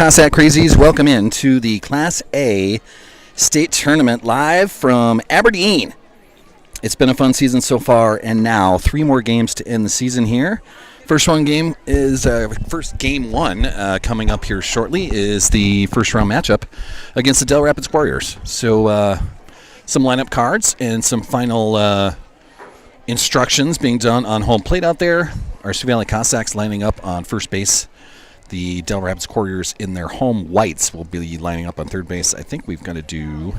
Cossack Crazies, welcome in to the Class A State Tournament live from Aberdeen. It's been a fun season so far, and now 3 more games to end the season here. First game one coming up here shortly is the first round matchup against the Del Rapids Warriors. So some lineup cards and some final instructions being done on home plate out there. Our Sioux Valley Cossacks lining up on first base. The Del Rapids Warriors in their home whites will be lining up on third base. I think we've got to do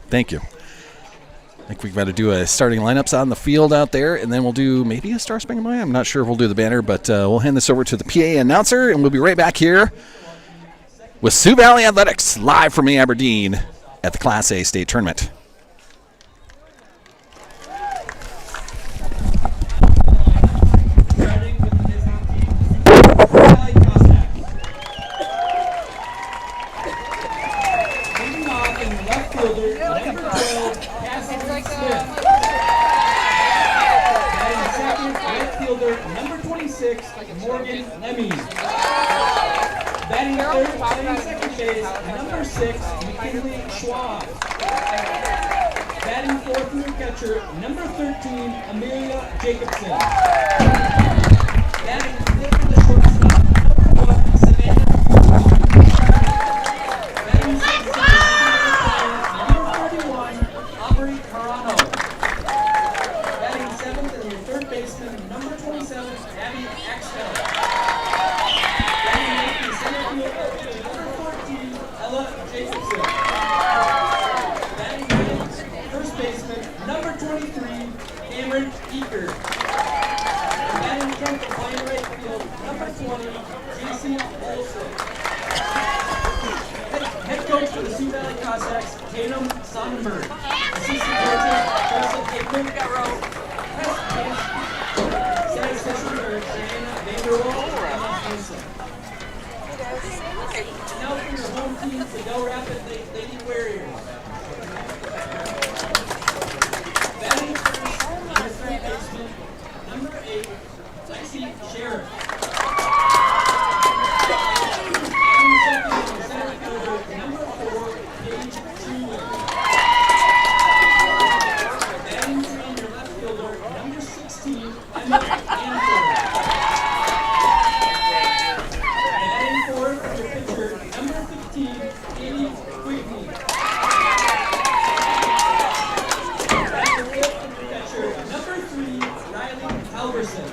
thank you. I think we've got to do a starting lineups on the field out there, and then we'll do maybe a Star Spangled Banner. I'm not sure if we'll do the banner, but we'll hand this over to the PA announcer, and we'll be right back here with Sioux Valley Athletics live from Aberdeen at the Class A State Tournament. Batting third, batting second base, number 6, McKinley Schwab. Batting fourth, new catcher, number 13, Amelia Jacobson. Batting fifth in the shortstop, number 1, Savannah. Batting sixth, number 31, Aubrey Carano. Batting seventh, and your third baseman, number 27, Abby Axtell. First baseman, number 23, Cameron Eaker. Batting tenth, playing right field, number 20, JC Olson. Head coach for the Sioux Valley Cossacks, Tatum Sonnenberg. Assistant coaches, Joseph Hickman. Statistician are Diana Vanderwall and Emma Hansen. Now for your home team, the Del Rapids Lady Warriors. Batting first, number 3 baseman, number 8, Lexi Sheriff. Batting second, center fielder, number 4, Paige Truman. Batting 3, your left fielder, number 16, Emma Anthony. Batting fourth, your pitcher, number 15, Katie Quigley. Batting fifth, your catcher, number 3, Riley Halverson.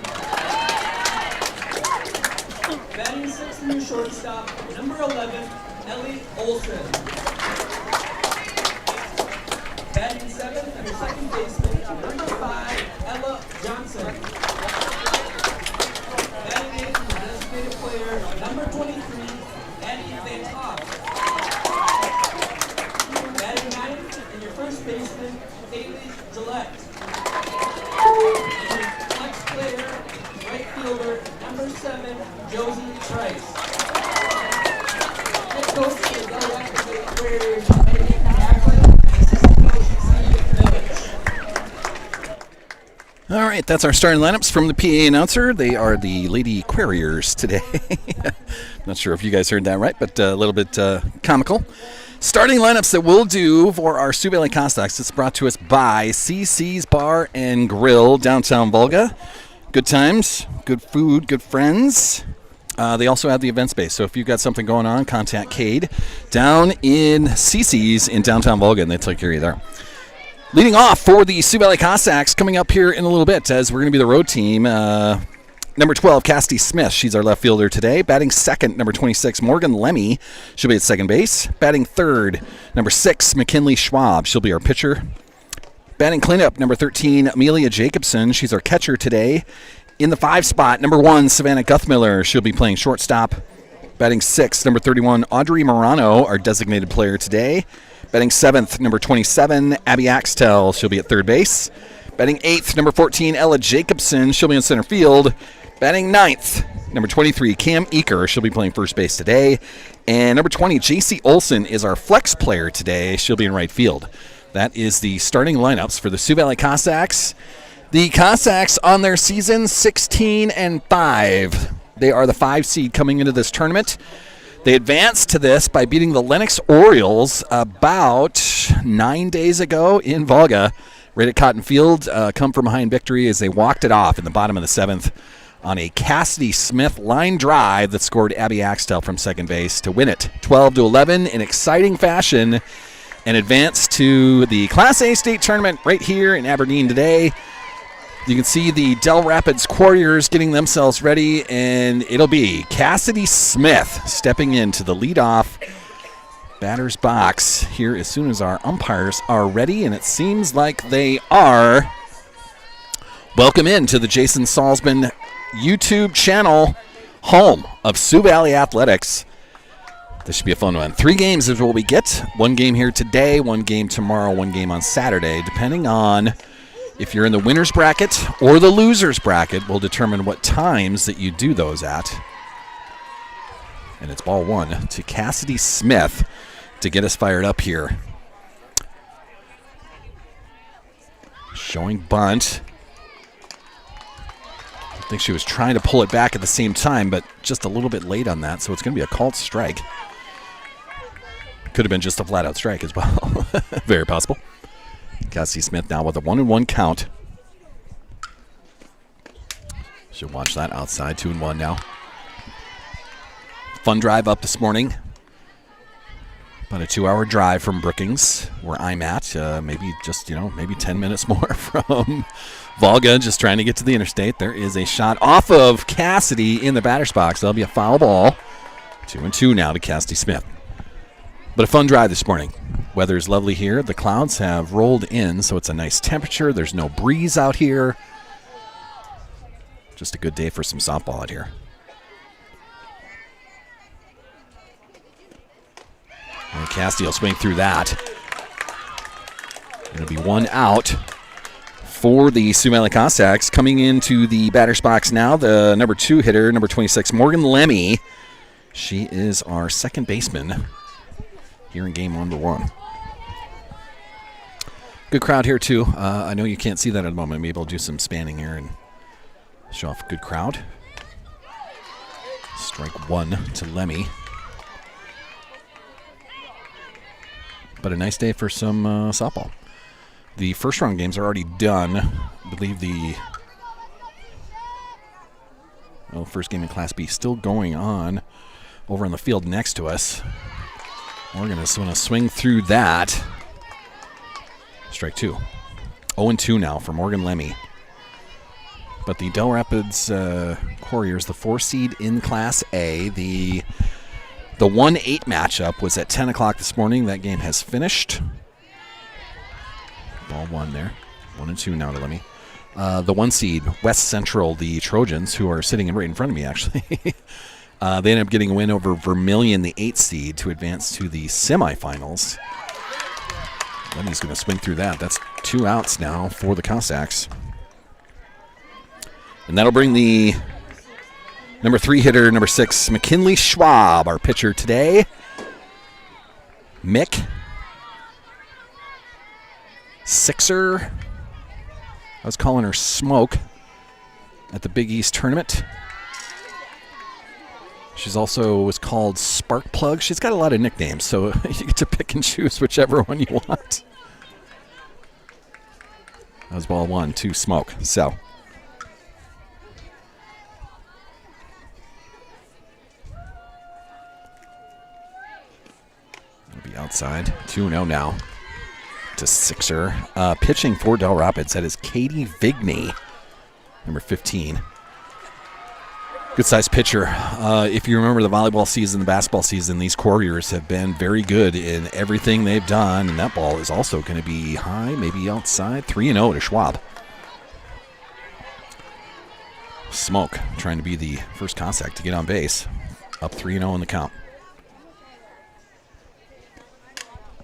Batting sixth, your shortstop, number 11, Ellie Olson. Batting seventh, your second baseman, number 5, Ella Johnson. Batting eighth, your designated player, number 23, Addie Van Hoff. Batting ninth, and your first baseman, Haley Gillette. And your flex player, right fielder, number 7, Josie Trice. Head coach for the Del Rapids Warriors, Eddie Acklin, and assistant coach, Steve Village. All right, that's our starting lineups from the PA announcer. They are the Lady Quarriers today. Not sure if you guys heard that right, but a little bit comical. Starting lineups that we'll do for our Sioux Valley Cossacks. It's brought to us by CC's Bar and Grill, downtown Volga. Good times, good food, good friends. They also have the event space, so if you've got something going on, contact Cade down in CC's in downtown Volga, and they take care of you there. Leading off for the Sioux Valley Cossacks, coming up here in a little bit, as we're going to be the road team. Number 12, Cassidy Smith. She's our left fielder today. Batting second, number 26, Morgan Lemmy. She'll be at second base. Batting third, number 6, McKinley Schwab. She'll be our pitcher. Batting cleanup, number 13, Amelia Jacobson. She's our catcher today. In the 5 spot, number 1, Savannah Guthmiller. She'll be playing shortstop. Batting 6th, number 31, Audrey Morano, our designated player today. Batting 7th, number 27, Abby Axtell. She'll be at third base. Batting 8th, number 14, Ella Jacobson. She'll be in center field. Batting 9th, number 23, Cam Eaker. She'll be playing first base today. And number 20, JC Olson is our flex player today. She'll be in right field. That is the starting lineups for the Sioux Valley Cossacks. The Cossacks on their season 16-5. They are the 5 seed coming into this tournament. They advanced to this by beating the Lennox Orioles about 9 days ago in Volga. Right at Cotton Field, come from behind victory as they walked it off in the bottom of the 7th on a Cassidy Smith line drive that scored Abby Axtell from second base to win it 12-11 in exciting fashion and advance to the Class A state tournament right here in Aberdeen today. You can see the Del Rapids Quarriers getting themselves ready, and it'll be Cassidy Smith stepping into the leadoff batter's box here as soon as our umpires are ready, and it seems like they are. Welcome into the Jason Salzman YouTube channel, home of Sioux Valley Athletics. This should be a fun one. 3 games is what we get. 1 game here today, 1 game tomorrow, 1 game on Saturday, depending on if you're in the winner's bracket or the loser's bracket, will determine what times that you do those at. And it's ball 1 to Cassidy Smith to get us fired up here. Showing bunt. I think she was trying to pull it back at the same time, but just a little bit late on that, so it's going to be a called strike. Could have been just a flat-out strike as well. Very possible. Cassidy Smith now with a 1-1 count. Should watch that outside. 2-1 now. Fun drive up this morning. About a 2-hour drive from Brookings, where I'm at. Maybe just, maybe 10 minutes more from Volga, just trying to get to the interstate. There is a shot off of Cassidy in the batter's box. That'll be a foul ball. 2-2 now to Cassidy Smith. But a fun drive this morning. Weather is lovely here. The clouds have rolled in, so it's a nice temperature. There's no breeze out here. Just a good day for some softball out here. And Cassidy will swing through that. It'll be 1 out for the Sioux Valley Cossacks. Coming into the batter's box now, the number 2 hitter, number 26, Morgan Lemmy. She is our second baseman here in game number 1. Good crowd here, too. I know you can't see that at the moment. Maybe I'll do some spanning here and show off a good crowd. Strike 1 to Lemmy. But a nice day for some softball. The first round games are already done. I believe the first game in Class B still going on over on the field next to us. We're going to swing through that. Strike 2. 0-2 now for Morgan Lemmy. But the Del Rapids Quarriers, the 4 seed in Class A, the 1-8 matchup was at 10 o'clock this morning. That game has finished. Ball 1 there. 1-2 now to Lemmy. The 1 seed, West Central, the Trojans, who are sitting right in front of me, actually. They ended up getting a win over Vermilion, the 8 seed, to advance to the semifinals. Lemmy's going to swing through that. That's 2 outs now for the Cossacks. And that'll bring the number 3 hitter, number 6, McKinley Schwab, our pitcher today. Mick. Sixer. I was calling her Smoke at the Big East tournament. She's also was called Spark Plug. She's got a lot of nicknames, so you get to pick and choose whichever one you want. That was ball 1 to Smoke. So it'll be outside. 2-0 now to Sixer. Pitching for Del Rapids, that is Katie Vigney, number 15. Good-sized pitcher. If you remember the volleyball season, the basketball season, these Quarriers have been very good in everything they've done, and that ball is also going to be high, maybe outside. 3-0 to Schwab. Smoke trying to be the first Cossack to get on base. Up 3-0 in the count.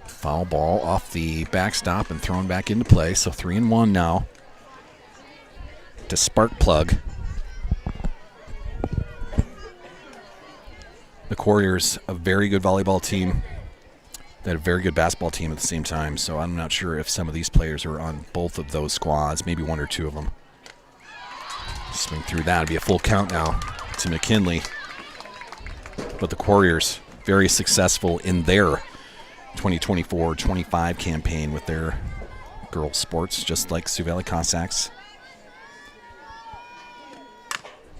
Foul ball off the backstop and thrown back into play, so 3-1 now to Spark Plug. The Quarriers, a very good volleyball team. They had a very good basketball team at the same time, so I'm not sure if some of these players are on both of those squads, maybe 1 or 2 of them. Swing through that. It'll be a full count now to McKinley. But the Warriors very successful in their 2024-25 campaign with their girls sports, just like Sioux Valley Cossacks.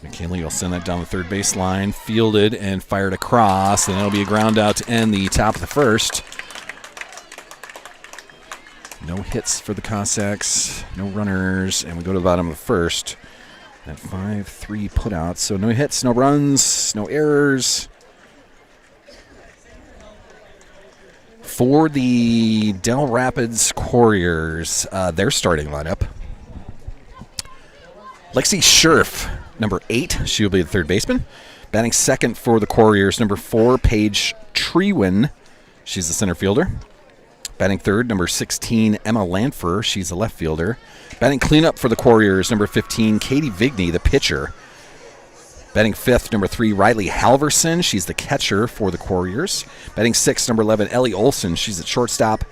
McKinley will send that down the third base line, fielded and fired across, and it'll be a ground out to end the top of the first. No hits for the Cossacks, no runners, and we go to the bottom of the first. That 5-3 putout, so no hits, no runs, no errors. For the Del Rapids Warriors, their starting lineup. Lexi Scherf, number 8. She will be the third baseman. Batting second for the Warriors, number 4, Paige Trewin. She's the center fielder. Batting third, number 16, Emma Lanfer. She's the left fielder. Batting cleanup for the Warriors, number 15, Katie Vigney, the pitcher. Batting fifth, number 3, Riley Halverson. She's the catcher for the Warriors. Batting sixth, number 11, Ellie Olson. She's at shortstop.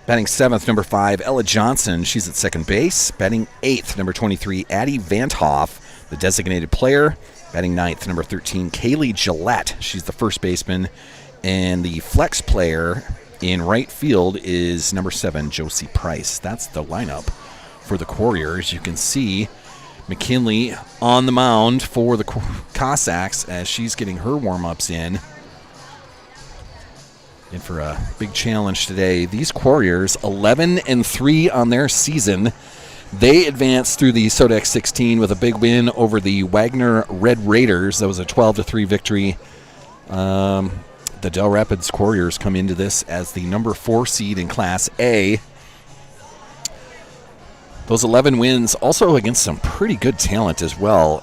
Batting seventh, number 5, Ella Johnson. She's at second base. Batting eighth, number 23, Addie Vanthoff, the designated player. Batting ninth, number 13, Kaylee Gillette. She's the first baseman. And the flex player in right field is number 7, Josie Price. That's the lineup for the Warriors. You can see McKinley on the mound for the Cossacks as she's getting her warm-ups in for a big challenge today. These Warriors, 11-3 on their season. They advanced through the Sodex 16 with a big win over the Wagner Red Raiders. That was a 12-3 victory. The Del Rapids Warriors come into this as the number 4 seed in Class A. Those 11 wins also against some pretty good talent as well.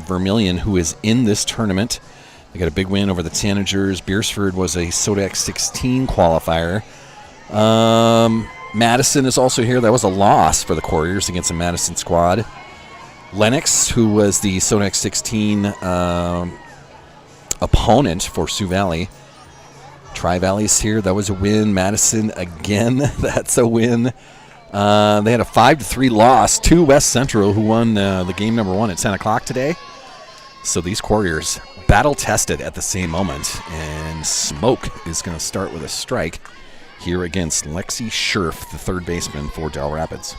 Vermilion, who is in this tournament, they got a big win over the Tanagers. Beersford was a Sodex 16 qualifier. Madison is also here. That was a loss for the Warriors against the Madison squad. Lennox, who was the Sodex 16 opponent for Sioux Valley. Tri-Valley's here. That was a win. Madison again. That's a win. They had a 5-3 loss to West Central, who won the game number 1 at 10 o'clock today. So these Warriors battle-tested at the same moment. And Smoke is going to start with a strike here against Lexi Scherf, the third baseman for Del Rapids.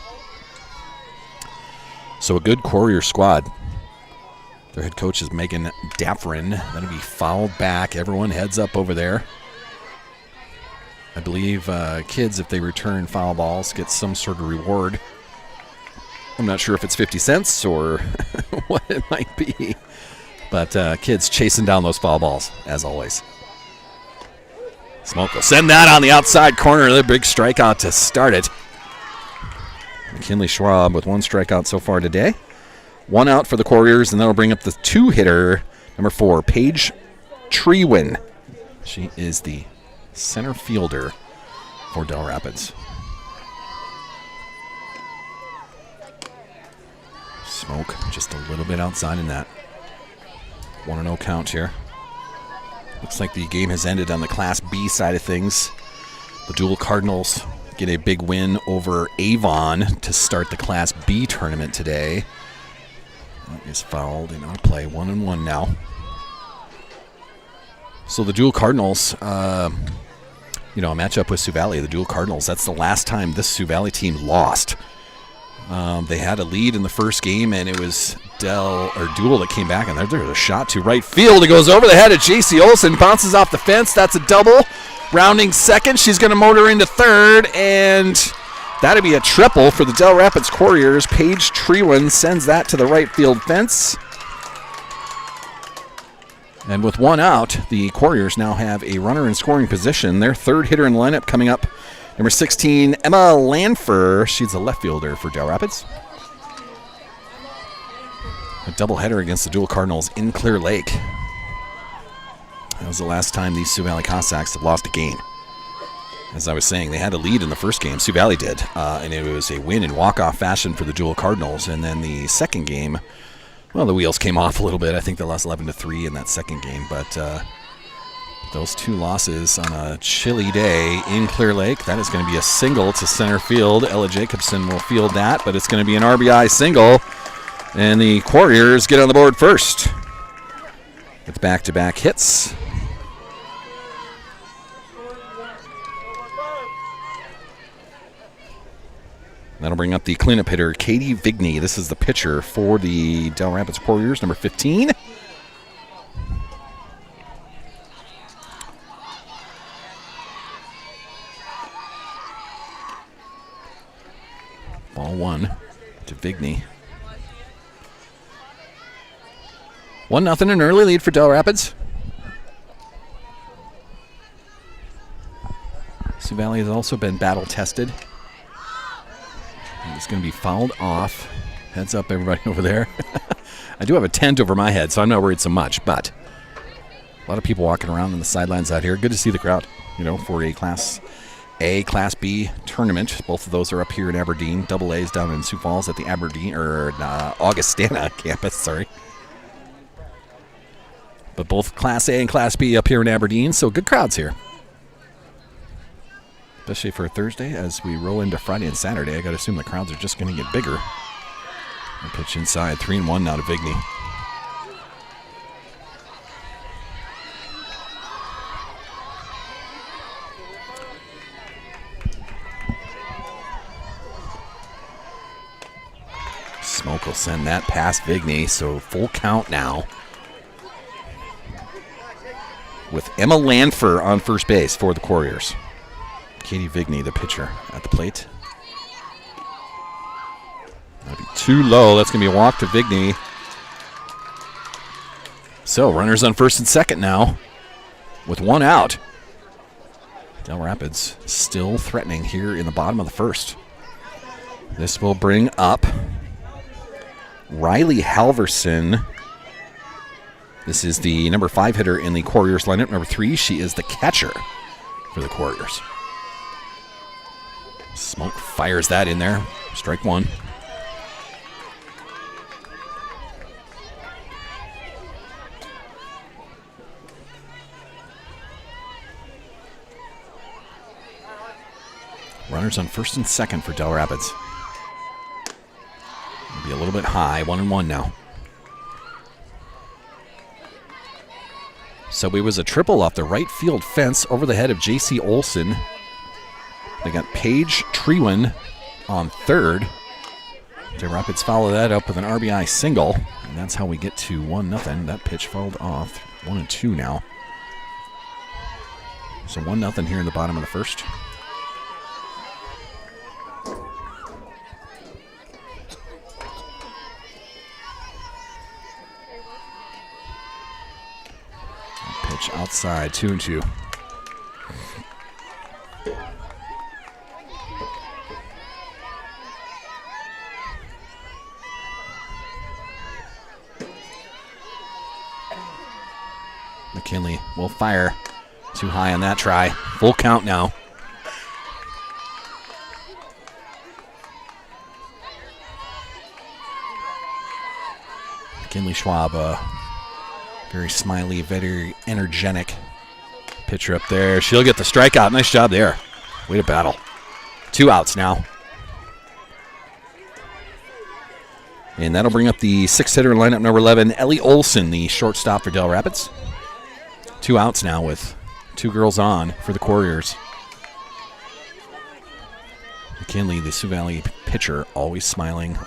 So a good Warrior squad. Their head coach is Megan Daffrin. That'll be fouled back. Everyone heads up over there. I believe kids, if they return foul balls, get some sort of reward. I'm not sure if it's 50 cents or what it might be. But kids chasing down those foul balls, as always. Smoke will send that on the outside corner. The big strikeout to start it. McKinley Schwab with 1 strikeout so far today. 1 out for the Warriors, and that'll bring up the 2-hitter, number 4, Paige Trewin. She is the center fielder for Del Rapids. Smoke just a little bit outside in that 1-0 count here. Looks like the game has ended on the Class B side of things. The Dual Cardinals get a big win over Avon to start the Class B tournament today. That is fouled in our play. 1-1 now. So the Dual Cardinals, a matchup with Sioux Valley. The Dual Cardinals, that's the last time this Sioux Valley team lost. They had a lead in the first game, and it was Dual that came back, and there's a shot to right field. It goes over the head of J.C. Olson, bounces off the fence. That's a double. Rounding second, she's going to motor into third, and that'll be a triple for the Del Rapids Warriors. Paige Trewin sends that to the right field fence. And with 1 out, the Warriors now have a runner in scoring position. Their third hitter in the lineup coming up, number 16, Emma Lanfer. She's a left fielder for Del Rapids. A doubleheader against the Dual Cardinals in Clear Lake. That was the last time these Sioux Valley Cossacks have lost a game. As I was saying, they had a lead in the first game. Sioux Valley did. And it was a win in walk-off fashion for the Dual Cardinals. And then the second game, well, the wheels came off a little bit. I think they lost 11-3 in that second game. But those 2 losses on a chilly day in Clear Lake, that is going to be a single to center field. Ella Jacobson will field that, but it's going to be an RBI single. And the Warriors get on the board first. with back-to-back hits. That'll bring up the cleanup hitter, Katie Vigney. This is the pitcher for the Del Rapids Warriors, number 15. Ball 1 to Vigney. 1-0, an early lead for Del Rapids. Sioux Valley has also been battle-tested. It's going to be fouled off. Heads up, everybody over there. I do have a tent over my head, so I'm not worried so much, but a lot of people walking around on the sidelines out here. Good to see the crowd, for a Class A, Class B tournament. Both of those are up here in Aberdeen. Double A's down in Sioux Falls at the Augustana campus, sorry. But both Class A and Class B up here in Aberdeen, so good crowds here. Especially for a Thursday. As we roll into Friday and Saturday, I got to assume the crowds are just going to get bigger. The pitch inside, 3-1 now to Vigney. Smoke will send that past Vigney, so full count now. With Emma Lanfer on first base for the Warriors. Katie Vigney, the pitcher, at the plate. That'll be too low. That's going to be a walk to Vigney. So, runners on first and second now with 1 out. Del Rapids still threatening here in the bottom of the first. This will bring up Riley Halverson. This is the number 5 hitter in the Warriors lineup. Number 3, she is the catcher for the Warriors. Smoke fires that in there. Strike 1. Runners on first and second for Del Rapids. It'll be a little bit high. 1-1 now. So it was a triple off the right field fence over the head of J.C. Olson. They got Paige Trewin on third. Del Rapids follow that up with an RBI single. And that's how we get to 1-0. That pitch fouled off. 1-2 now. So 1-0 here in the bottom of the first. Pitch outside, 2-2. McKinley will fire. Too high on that try. Full count now. McKinley Schwab, very smiley, very energetic pitcher up there. She'll get the strikeout. Nice job there. Way to battle. 2 outs now. And that'll bring up the 6th hitter in lineup, number 11, Ellie Olson, the shortstop for Del Rapids. 2 outs now with 2 girls on for the Warriors. McKinley, the Sioux Valley pitcher, always smiling.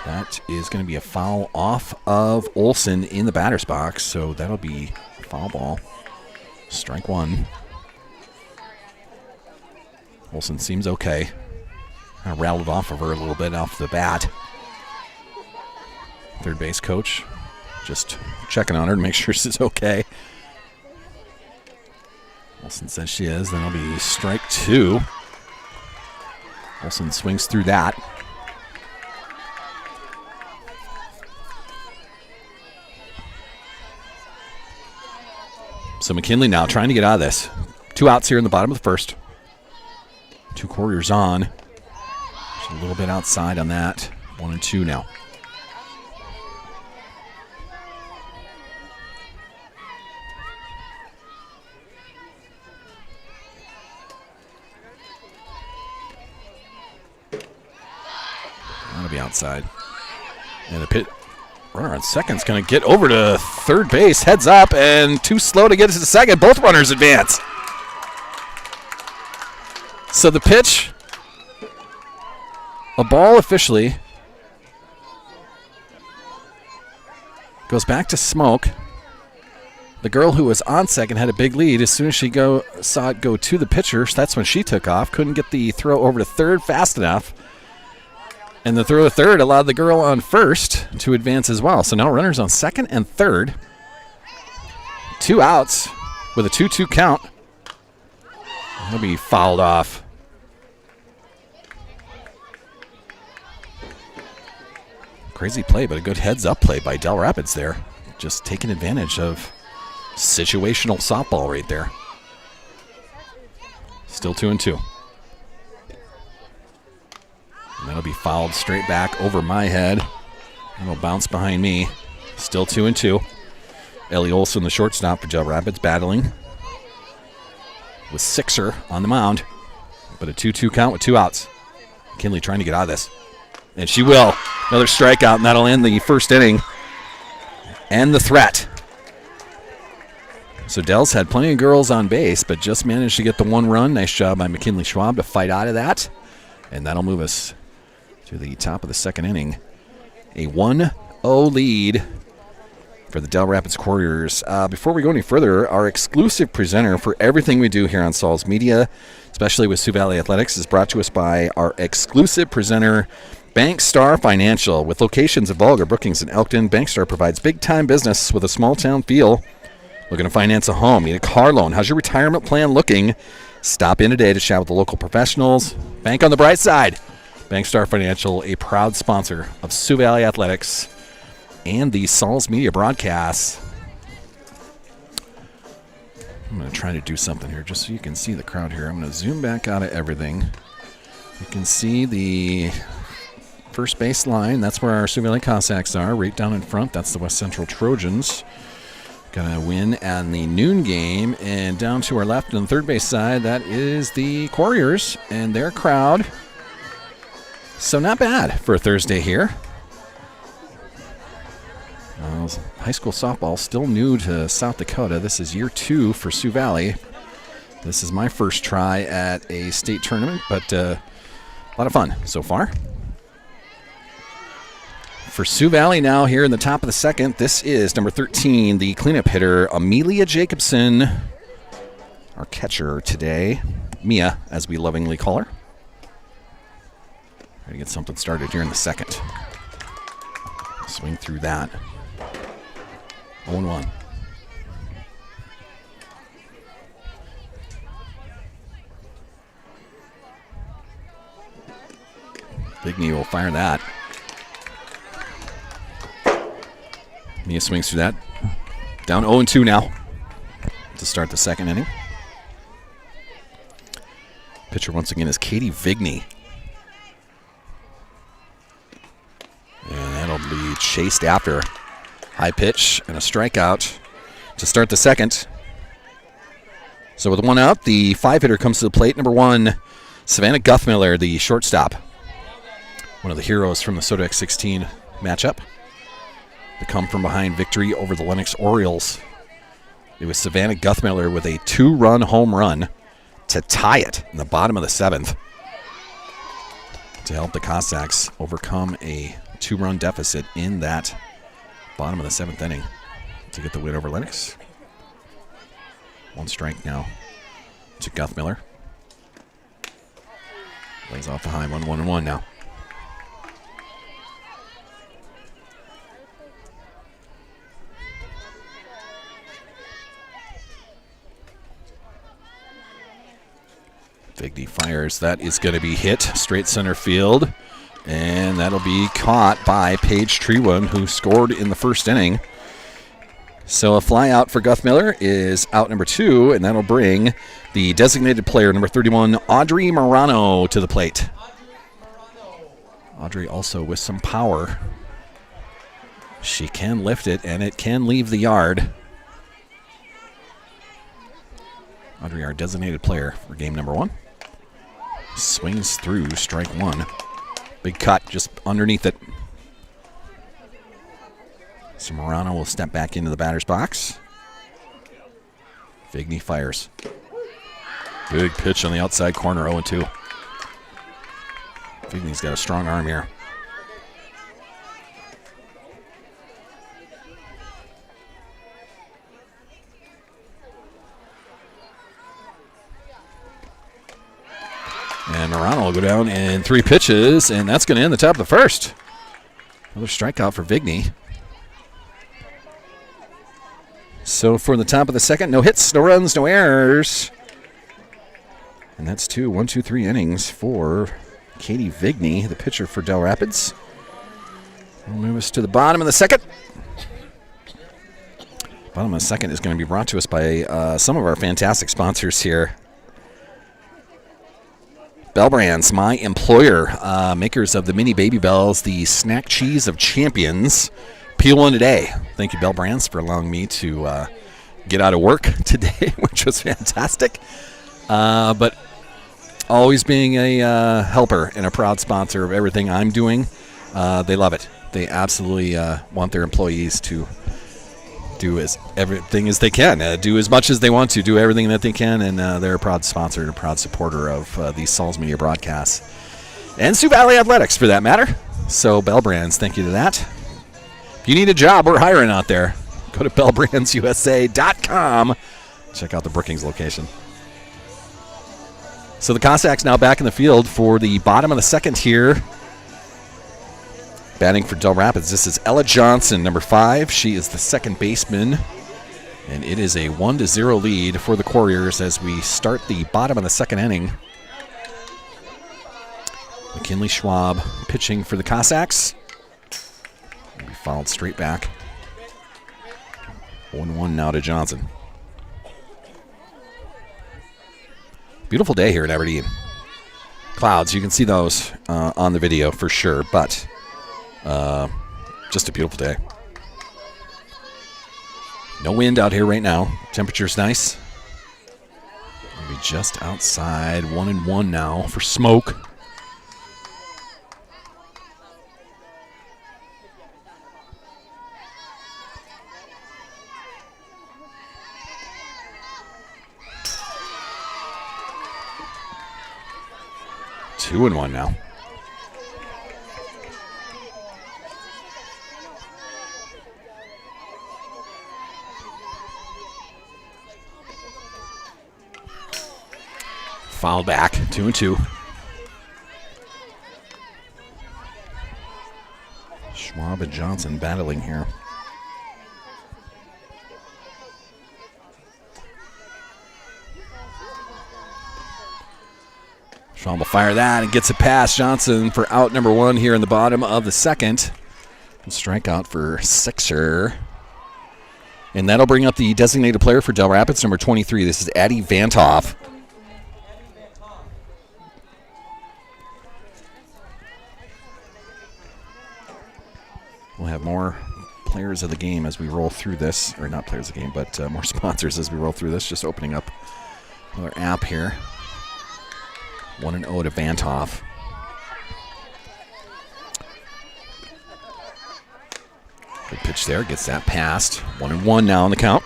That is going to be a foul off of Olson in the batter's box, so that'll be a foul ball. Strike 1. Olson seems okay. Kind of rattled off of her a little bit off the bat. Third base coach just checking on her to make sure she's okay. Olson says she is. Then it'll be strike 2. Olson swings through that. So McKinley now trying to get out of this. 2 outs here in the bottom of the first. 2 Warriors on. Just a little bit outside on that. 1-2 now. That'll be outside. And the Runner on second's going to get over to third base, heads up, and too slow to get to the second. Both runners advance. So the pitch, a ball officially, goes back to Smoke. The girl who was on second had a big lead. As soon as she saw it go to the pitcher, that's when she took off. Couldn't get the throw over to third fast enough. And the throw to third allowed the girl on first to advance as well. So now runners on second and third. 2 outs with a 2-2 count. He'll be fouled off. Crazy play, but a good heads-up play by Del Rapids there. Just taking advantage of situational softball right there. Still 2-2. And that'll be fouled straight back over my head. And it'll bounce behind me. Still 2-2. Ellie Olson, the shortstop for Del Rapids, battling with Sixer on the mound. But a 2-2 count with 2 outs. McKinley trying to get out of this. And she will. Another strikeout, and that'll end the first inning. And the threat. So Del's had plenty of girls on base, but just managed to get the 1 run. Nice job by McKinley Schwab to fight out of that. And that'll move us to the top of the second inning. A 1-0 lead for the Del Rapids Couriers. Before we go any further, our exclusive presenter for everything we do here on Saul's Media, especially with Sioux Valley Athletics, is brought to us by our exclusive presenter, Bankstar Financial. With locations in Volga, Brookings, and Elkton, Bankstar provides big-time business with a small-town feel. Looking to finance a home, need a car loan? How's your retirement plan looking? Stop in today to chat with the local professionals. Bank on the bright side. Bankstar Financial, a proud sponsor of Sioux Valley Athletics and the Saul's Media broadcasts. I'm going to try to do something here just so you can see the crowd here. I'm going to zoom back out of everything. You can see the first base line. That's where our Sioux Valley Cossacks are, right down in front. That's the West Central Trojans. Going to win on the noon game. And down to our left on the third base side, that is the Couriers and their crowd. So not bad for a Thursday here. High school softball still new to South Dakota. This is year 2 for Sioux Valley. This is my first try at a state tournament, but a lot of fun so far. For Sioux Valley now here in the top of the second, this is number 13, the cleanup hitter, Amelia Jacobson. Our catcher today, Mia, as we lovingly call her. Try to get something started here in the second. Swing through that. 0-1. Big knee will fire that. Mia swings through that. Down 0-2 now to start the second inning. Pitcher once again is Katie Vigney. And that'll be chased after. High pitch and a strikeout to start the second. So with 1 out, the 5-hitter comes to the plate. Number 1, Savannah Guthmiller, the shortstop. One of the heroes from the Soda X16 matchup. The come-from-behind victory over the Lennox Orioles. It was Savannah Guthmiller with a 2-run home run to tie it in the bottom of the 7th to help the Cossacks overcome a 2-run deficit in that bottom of the 7th inning to get the win over Lennox. 1 strike now to Guthmiller. Lays off the high, 1-1-1 now. Vigney fires. That is going to be hit straight center field. And that'll be caught by Paige Trewan, who scored in the first inning. So a fly out for Guthmiller is out number 2, and that'll bring the designated player, number 31, Audrey Morano, to the plate. Audrey also with some power. She can lift it, and it can leave the yard. Audrey, our designated player for game number 1. Swings through strike 1. Big cut just underneath it. So Morano will step back into the batter's box. Vigney fires. Big pitch on the outside corner, 0-2. Vigney's got a strong arm here. And Morano will go down in 3 pitches, and that's going to end the top of the first. Another strikeout for Vigney. So for the top of the second, no hits, no runs, no errors. And that's 1, 2, 3 innings for Katie Vigney, the pitcher for Del Rapids. We'll move us to the bottom of the second. Bottom of the second is going to be brought to us by some of our fantastic sponsors here. Bell Brands, my employer, makers of the mini baby bells, the snack cheese of champions. Peel one today. Thank you, Bell Brands, for allowing me to get out of work today, which was fantastic. But always being a helper and a proud sponsor of everything I'm doing. They love it. They absolutely want their employees to do everything as they can, do as much as they want to, do everything that they can, and they're a proud sponsor and a proud supporter of these Sauls Media broadcasts. And Sioux Valley Athletics, for that matter. So Bell Brands, thank you to that. If you need a job, we're hiring out there. Go to bellbrandsusa.com. Check out the Brookings location. So the Cossacks now back in the field for the bottom of the second here. Batting for Del Rapids, this is Ella Johnson, number 5. She is the second baseman. And it is a 1-0 lead for the Couriers as we start the bottom of the second inning. McKinley Schwab pitching for the Cossacks. Will be fouled straight back. 1-1 now to Johnson. Beautiful day here in Aberdeen. Clouds, you can see those on the video for sure, but just a beautiful day. No wind out here right now. Temperature's nice. Maybe just outside. 1-1 now for Smoke. Two and 1 now. Fouled back, 2-2. Schwab and Johnson battling here. Schwab will fire that and gets it past Johnson for out number 1 here in the bottom of the second. Strikeout for Sixer. And that'll bring up the designated player for Del Rapids, number 23. This is Addie Vantoff. We'll have more players of the game as we roll through this, or not players of the game, but more sponsors as we roll through this. Just opening up another app here. 1-0 to Vantoff. Good pitch there, gets that past. 1-1 now on the count.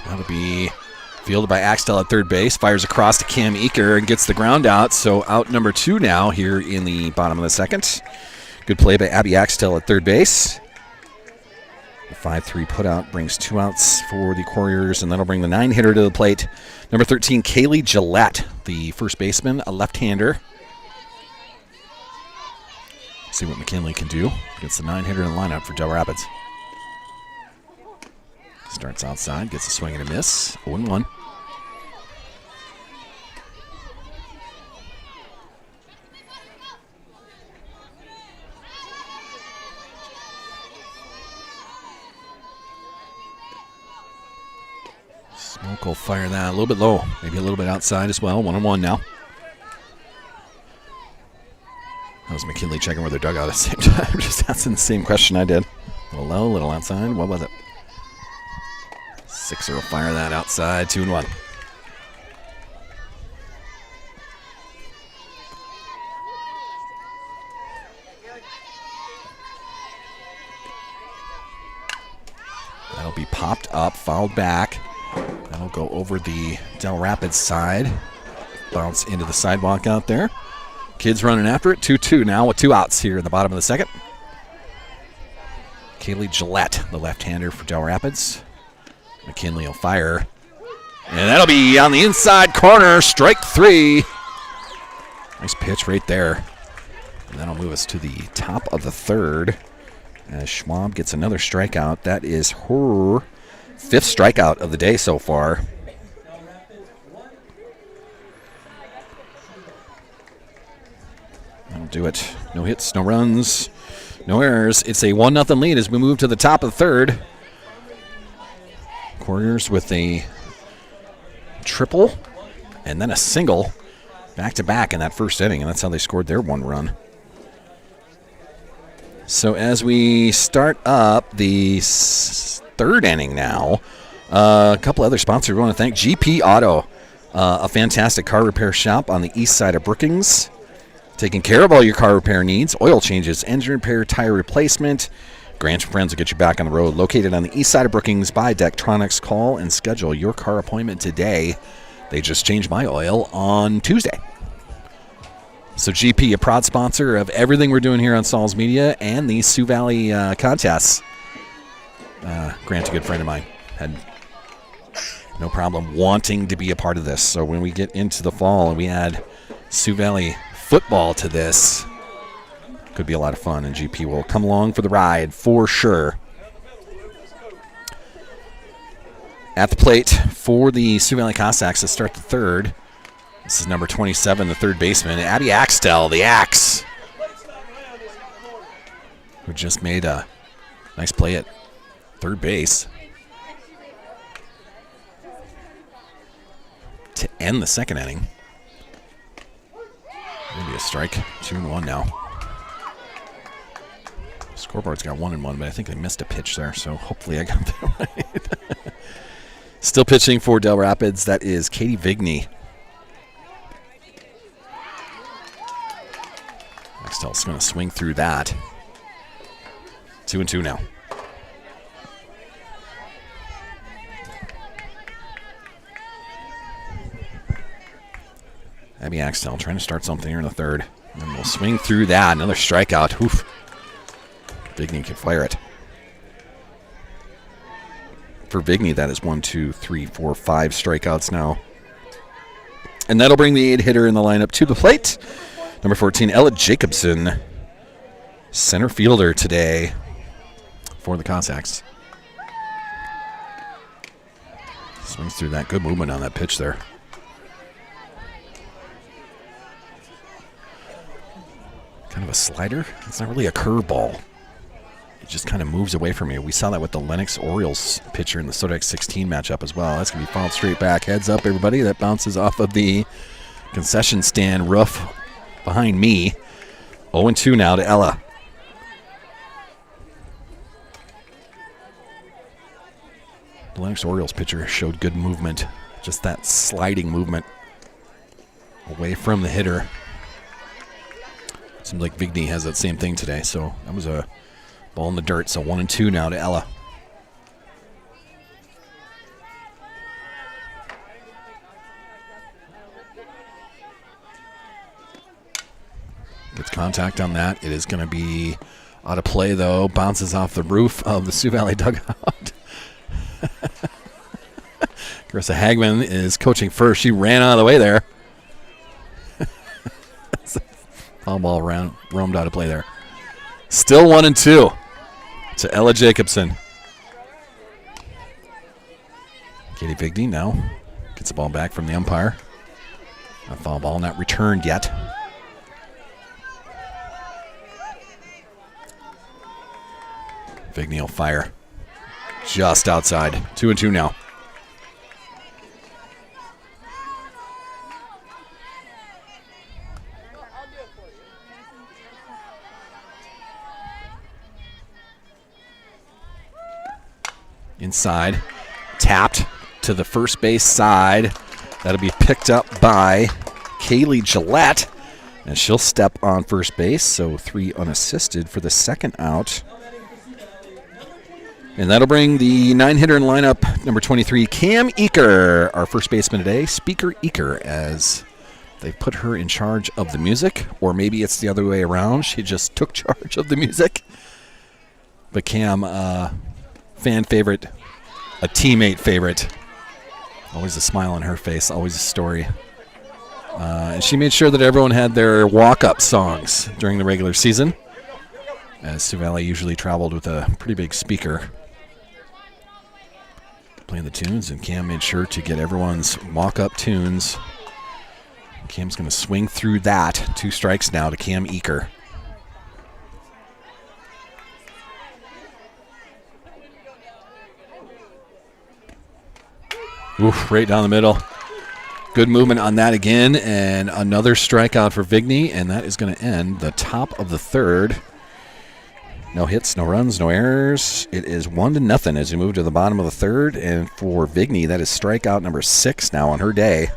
That'll be fielded by Axtell at third base. Fires across to Cam Eaker and gets the ground out. So out number 2 now here in the bottom of the second. Good play by Abby Axtell at third base. The 5-3 putout brings 2 outs for the Couriers, and that'll bring the 9-hitter to the plate. Number 13, Kaylee Gillette, the first baseman, a left-hander. See what McKinley can do against the 9-hitter in the lineup for Del Rapids. Starts outside, gets a swing and a miss. 0-1. Smoke will fire that a little bit low, maybe a little bit outside as well. 1-1 now. That was McKinley checking where their dugout at the same time. Just asking the same question I did. A little low, a little outside. What was it? Sixer will fire that outside, 2-1. That'll be popped up, fouled back. That'll go over the Del Rapids side. Bounce into the sidewalk out there. Kids running after it. 2-2 now with 2 outs here in the bottom of the second. Kaylee Gillette, the left-hander for Del Rapids. McKinley will fire. And that'll be on the inside corner. Strike 3. Nice pitch right there. And that'll move us to the top of the third. As Schwab gets another strikeout. That is her 5th strikeout of the day so far. That'll do it. No hits, no runs, no errors. It's a 1-0 lead as we move to the top of the third. Couriers with a triple and then a single back-to-back in that first inning, and that's how they scored their 1 run. So as we start up the third inning now, a couple other sponsors we want to thank. GP Auto, a fantastic car repair shop on the east side of Brookings, taking care of all your car repair needs, oil changes, engine repair, tire replacement. Grant and Friends will get you back on the road. Located on the east side of Brookings by Dectronics. Call and schedule your car appointment today. They just changed my oil on Tuesday. So GP, a proud sponsor of everything we're doing here on Saul's Media and the Sioux Valley contests. Grant's a good friend of mine. Had no problem wanting to be a part of this. So when we get into the fall and we add Sioux Valley football to this, could be a lot of fun, and GP will come along for the ride for sure. At the plate for the Sioux Valley Cossacks to start the third. This is number 27, the third baseman, Addie Axtell, the Axe, who just made a nice play at third base to end the second inning. Maybe a strike. 2-1 now. Scoreboard's got 1-1, but I think they missed a pitch there, so hopefully I got that right. Still pitching for Del Rapids. That is Katie Vigney. Axtell's going to swing through that. 2-2 now. Abby Axtell trying to start something here in the third. And then we'll swing through that. Another strikeout. Oof. Vigney can fire it. For Vigney, that is 1, 2, 3, 4, 5 strikeouts now. And that'll bring the 8-hitter in the lineup to the plate. Number 14, Ella Jacobson, center fielder today for the Cossacks. Swings through that. Good movement on that pitch there. Kind of a slider. It's not really a curveball. It just kind of moves away from you. We saw that with the Lennox Orioles pitcher in the Sodex 16 matchup as well. That's going to be fouled straight back. Heads up, everybody. That bounces off of the concession stand roof behind me. 0-2 now to Ella. The Lennox Orioles pitcher showed good movement. Just that sliding movement away from the hitter. Seems like Vigney has that same thing today. So that was a ball in the dirt. So 1-2 now to Ella. Gets contact on that. It is going to be out of play, though. Bounces off the roof of the Sioux Valley dugout. Carissa Hagman is coaching first. She ran out of the way there. Foul ball roamed out of play there. Still 1-2 to Ella Jacobson. Katie Vigney now gets the ball back from the umpire. A foul ball not returned yet. Vigney will fire just outside. 2-2 now. Inside. Tapped to the first base side. That'll be picked up by Kaylee Gillette, and she'll step on first base, so 3 unassisted for the second out. And that'll bring the 9-hitter in lineup, number 23, Cam Eaker, our first baseman today, Speaker Eaker, as they put her in charge of the music, or maybe it's the other way around. She just took charge of the music. But Cam, fan favorite, a teammate favorite. Always a smile on her face, always a story. And she made sure that everyone had their walk-up songs during the regular season, as Sioux Valley usually traveled with a pretty big speaker playing the tunes, and Cam made sure to get everyone's walk-up tunes. Cam's going to swing through that. 2 strikes now to Cam Eaker. Oof, right down the middle. Good movement on that again, and another strikeout for Vigney, and that is going to end the top of the third. No hits, no runs, no errors. It is 1-0 as we move to the bottom of the third, and for Vigney, that is strikeout number 6 now on her day.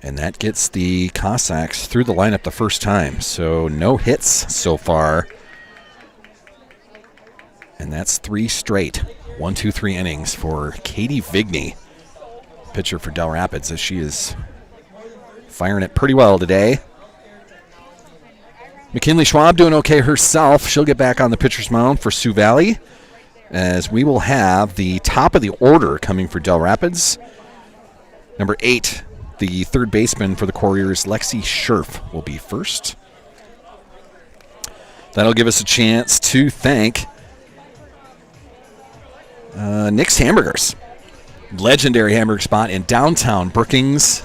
And that gets the Cossacks through the lineup the first time, so no hits so far. And that's 3 straight, 1, 2, 3 innings for Katie Vigney, pitcher for Del Rapids, as she is firing it pretty well today. McKinley Schwab doing okay herself. She'll get back on the pitcher's mound for Sioux Valley, as we will have the top of the order coming for Del Rapids. Number 8, the third baseman for the Couriers, Lexi Scherf, will be first. That'll give us a chance to thank Nick's Hamburgers. Legendary hamburger spot in downtown Brookings.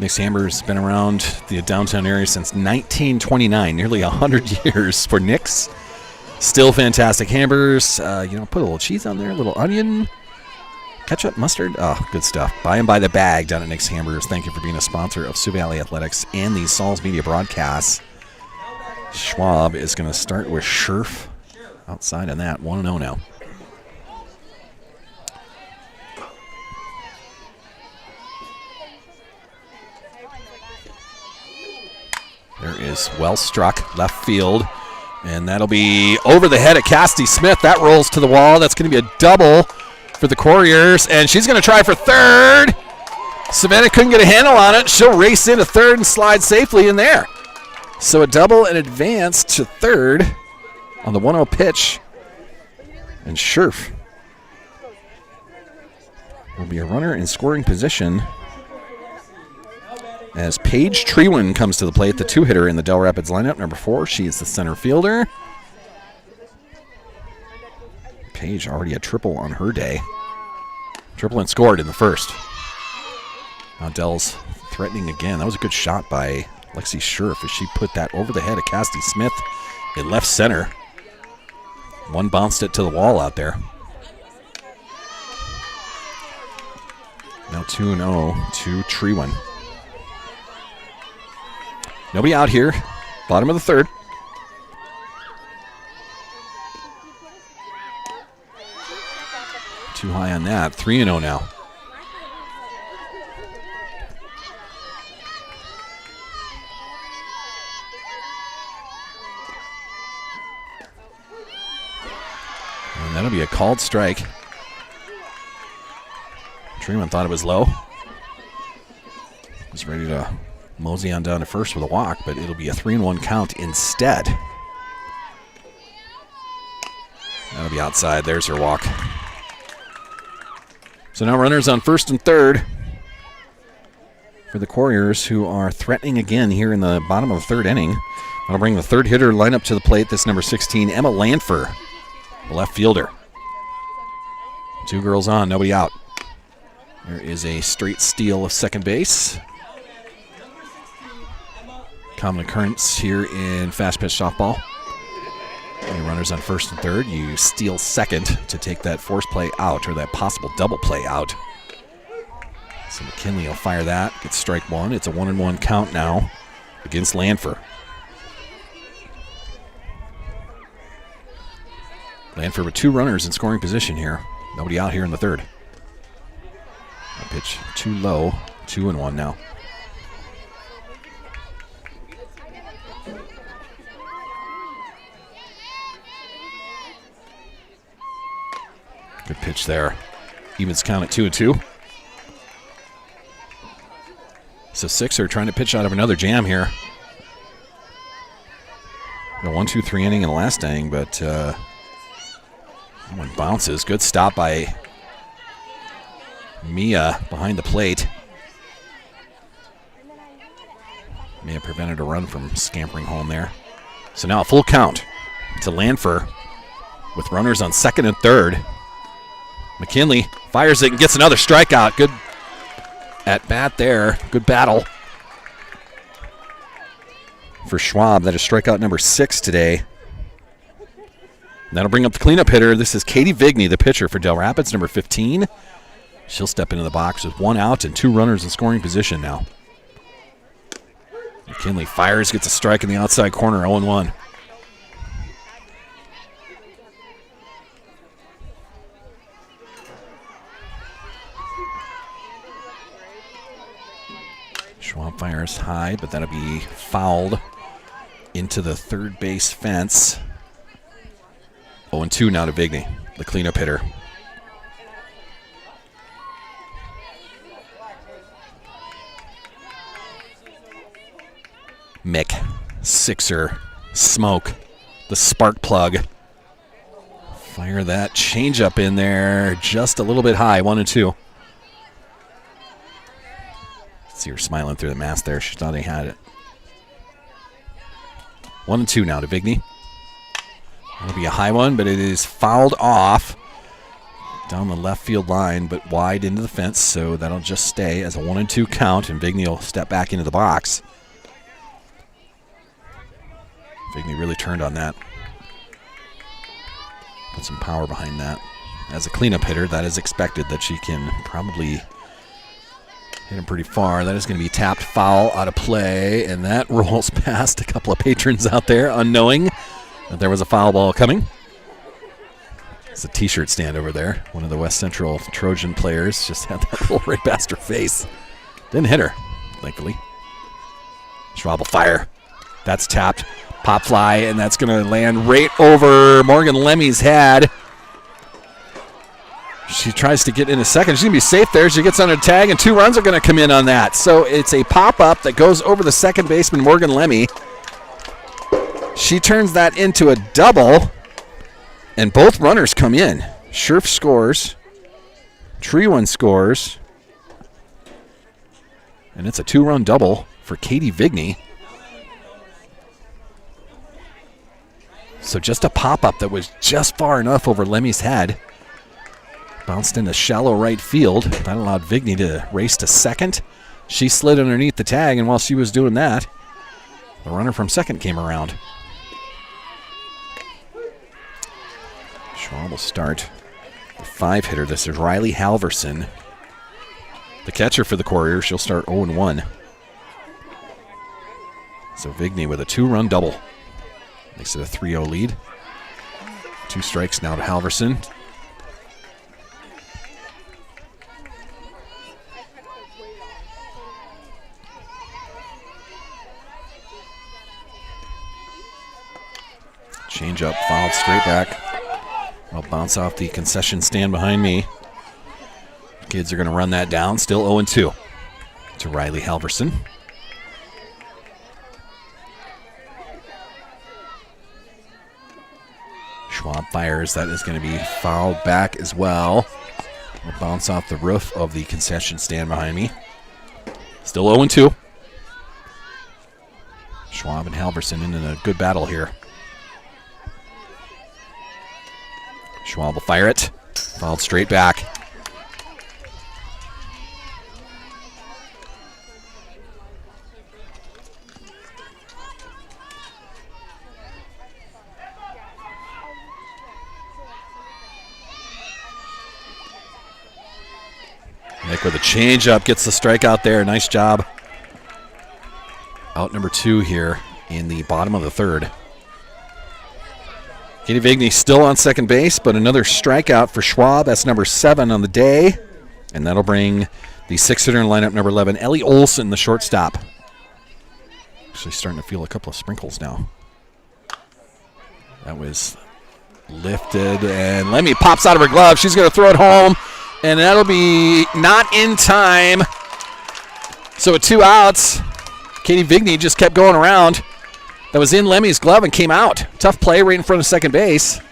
Nick's Hamburgers has been around the downtown area since 1929, nearly 100 years for Nick's. Still fantastic hamburgers. Put a little cheese on there, a little onion, ketchup, mustard. Oh, good stuff. Buy them by the bag down at Nick's Hamburgers. Thank you for being a sponsor of Sioux Valley Athletics and the Sauls Media broadcasts. Schwab is going to start with Scherf outside on that. 1-0 now. There is well struck left field, and that'll be over the head of Cassidy Smith. That rolls to the wall. That's going to be a double for the Couriers, and she's going to try for third. Savannah couldn't get a handle on it. She'll race into third and slide safely in there. So a double and advance to third on the 1-0 pitch. And Scherf will be a runner in scoring position as Paige Trewin comes to the plate, the 2-hitter in the Del Rapids lineup. Number 4, she is the center fielder. Paige already a triple on her day. Triple and scored in the first. Now Del's threatening again. That was a good shot by Lexi Scherf as she put that over the head of Cassidy Smith in left center. One bounced it to the wall out there. Now 2-0 to Trewin. Nobody out here. Bottom of the third. Too high on that. 3-0 now. And that'll be a called strike. Trewin thought it was low. Was ready to mosey on down to first with a walk, but it'll be a 3-1 count instead. That'll be outside. There's her walk. So now runners on first and third for the Couriers, who are threatening again here in the bottom of the third inning. That'll bring the third hitter lineup to the plate. This number 16, Emma Lanfer, the left fielder. 2 girls on, nobody out. There is a straight steal of second base. Common occurrence here in fast pitch softball. Any runners on first and third, you steal second to take that force play out, or that possible double play out. So McKinley will fire that, gets strike 1. It's a 1-1 count now against Lanfer. Lanford with 2 runners in scoring position here. Nobody out here in the third. That pitch too low. 2-1 now. Good pitch there. Evens count at 2-2. So Sixer trying to pitch out of another jam here. A 1-2-3 inning in the last inning, but one bounces. Good stop by Mia behind the plate. Mia prevented a run from scampering home there. So now a full count to Lanford with runners on second and third. McKinley fires it and gets another strikeout. Good at bat there. Good battle for Schwab. That is strikeout number 6 today. And that'll bring up the cleanup hitter. This is Katie Vigney, the pitcher for Del Rapids, number 15. She'll step into the box with 1 out and 2 runners in scoring position now. McKinley fires, gets a strike in the outside corner, 0-1. Schwab fires high, but that'll be fouled into the third base fence. 0-2 now to Vigney, the cleanup hitter. Mick, Sixer, Smoke, the spark plug. Fire that changeup in there just a little bit high, 1-2. See her smiling through the mask there. She thought he had it. 1-2 now to Vigney. That'll be a high one, but it is fouled off down the left field line, but wide into the fence, so that'll just stay as a 1-2 count, and Vigney will step back into the box. Vigney really turned on that. Put some power behind that. As a cleanup hitter, that is expected that she can probably hit him pretty far. That is going to be tapped foul out of play, and that rolls past a couple of patrons out there, unknowing that there was a foul ball coming. It's a T-shirt stand over there. One of the West Central Trojan players just had that roll right past her face. Didn't hit her, thankfully. Schwab will fire. That's tapped. Pop fly, and that's going to land right over Morgan Lemmy's head. She tries to get in a second. She's going to be safe there. She gets on a tag, and 2 runs are going to come in on that. So it's a pop-up that goes over the second baseman, Morgan Lemmy. She turns that into a double, and both runners come in. Scherf scores. Trewan scores. And it's a 2-run double for Katie Vigney. So just a pop-up that was just far enough over Lemmy's head. Bounced into shallow right field. That allowed Vigney to race to second. She slid underneath the tag, and while she was doing that, the runner from second came around. Schwab will start the 5-hitter. This is Riley Halverson, the catcher for the Couriers. She'll start 0-1. So Vigney with a 2-run double. Makes it a 3-0 lead. 2 strikes now to Halverson. Change up, fouled straight back. I'll bounce off the concession stand behind me. Kids are going to run that down. Still 0-2 to Riley Halverson. Schwab fires. That is going to be fouled back as well. Will bounce off the roof of the concession stand behind me. Still 0-2. Schwab and Halverson in a good battle here. Schwab will fire it. Fouled straight back. Nick with a changeup gets the strikeout there. Nice job. Out number 2 here in the bottom of the third. Katie Vigney still on second base, but another strikeout for Schwab. That's number 7 on the day. And that'll bring the 6-hitter in lineup, number 11, Ellie Olson, the shortstop. Actually starting to feel a couple of sprinkles now. That was lifted, and Lemmy pops out of her glove. She's going to throw it home, and that'll be not in time. So with 2 outs, Katie Vigney just kept going around. That was in Lemmy's glove and came out. Tough play right in front of second base.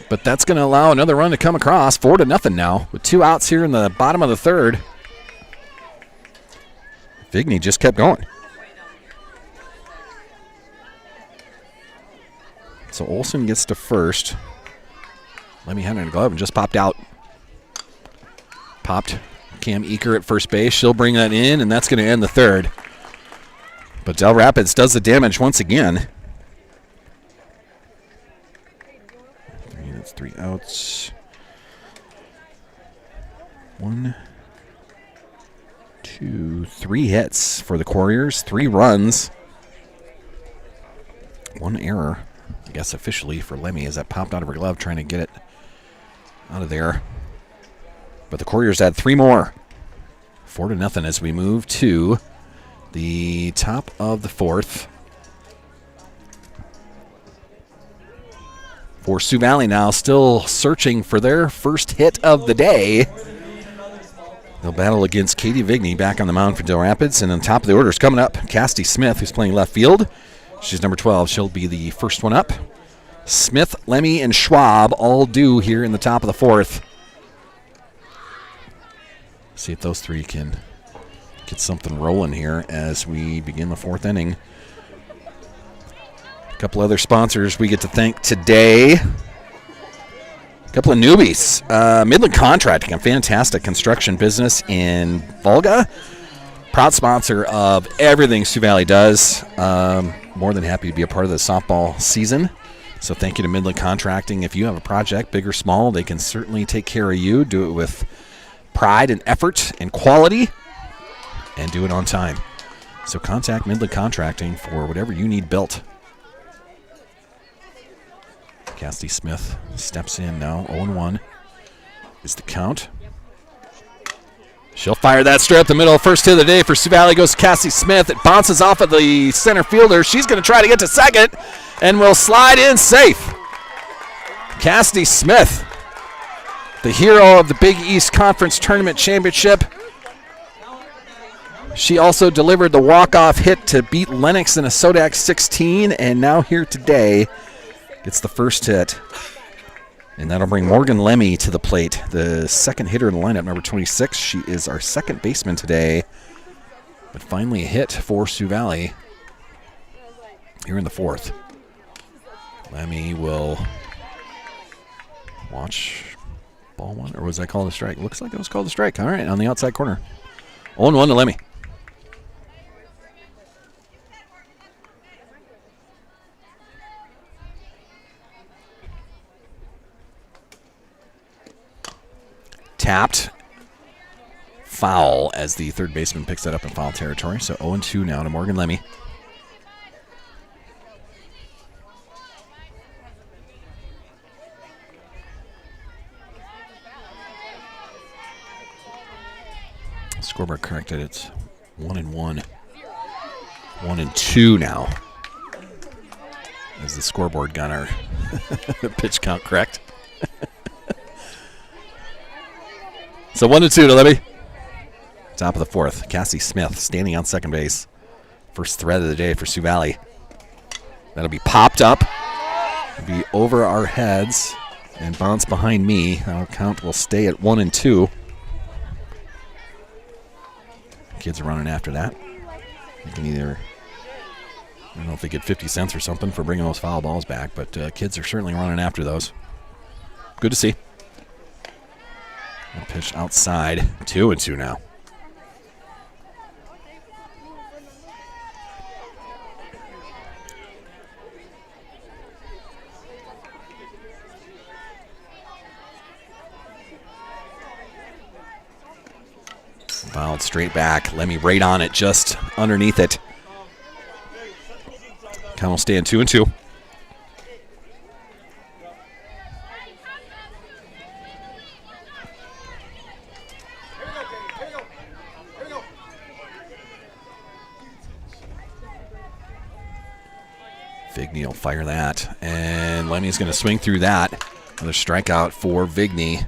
But that's going to allow another run to come across. 4-0 now with 2 outs here in the bottom of the third. Vigney just kept going. So Olsen gets to first. Lemmy had it in a glove and just popped out. Popped Cam Eaker at first base. She'll bring that in, and that's going to end the third. But Del Rapids does the damage once again. That's 3 outs. 1, 2, 3 hits for the Couriers. 3 runs. 1 error, I guess officially, for Lemmy as that popped out of her glove trying to get it out of there. But the Couriers had 3 more. 4-0 as we move to the top of the 4th. For Sioux Valley now, still searching for their first hit of the day. They'll battle against Katie Vigney back on the mound for Del Rapids. And on top of the order is coming up Cassidy Smith, who's playing left field. She's number 12. She'll be the first one up. Smith, Lemmy, and Schwab all due here in the top of the 4th. See if those 3 can get something rolling here as we begin the 4th inning. A couple other sponsors we get to thank today. A couple of newbies. Midland Contracting, a fantastic construction business in Volga. Proud sponsor of everything Sioux Valley does. More than happy to be a part of the softball season. So thank you to Midland Contracting. If you have a project, big or small, they can certainly take care of you. Do it with pride and effort and quality, and do it on time. So contact Midland Contracting for whatever you need built. Cassidy Smith steps in now. 0-1 is the count. She'll fire that straight up the middle. First hit of the day for Sioux Valley goes to Cassidy Smith. It bounces off of the center fielder. She's going to try to get to second and will slide in safe. Cassidy Smith, the hero of the Big East Conference Tournament Championship. She also delivered the walk-off hit to beat Lennox in a Sodak 16, and now here today gets the first hit. And that'll bring Morgan Lemmy to the plate, the second hitter in the lineup, number 26. She is our second baseman today, but finally a hit for Sioux Valley here in the 4th. Lemmy will watch ball 1, or was that called a strike? Looks like it was called a strike. All right, on the outside corner. 0-1 to Lemmy. Tapped. Foul as the third baseman picks that up in foul territory. So 0-2 now to Morgan Lemmy. Scoreboard corrected. It's 1-1. 1-2 now. As the scoreboard got our pitch count correct. So 1-2 to Lemmy. Top of the 4th. Cassie Smith standing on second base. First threat of the day for Sioux Valley. That'll be popped up. It'll be over our heads and bounce behind me. Our count will stay at 1-2. Kids are running after that. You can either, I don't know if they get 50 cents or something for bringing those foul balls back, but kids are certainly running after those. Good to see. And pitch outside. 2-2 now. Fouled straight back. Lemmy right on it, just underneath it. Count will stay in 2-2. fire that. And Lenny's going to swing through that. Another strikeout for Vigney.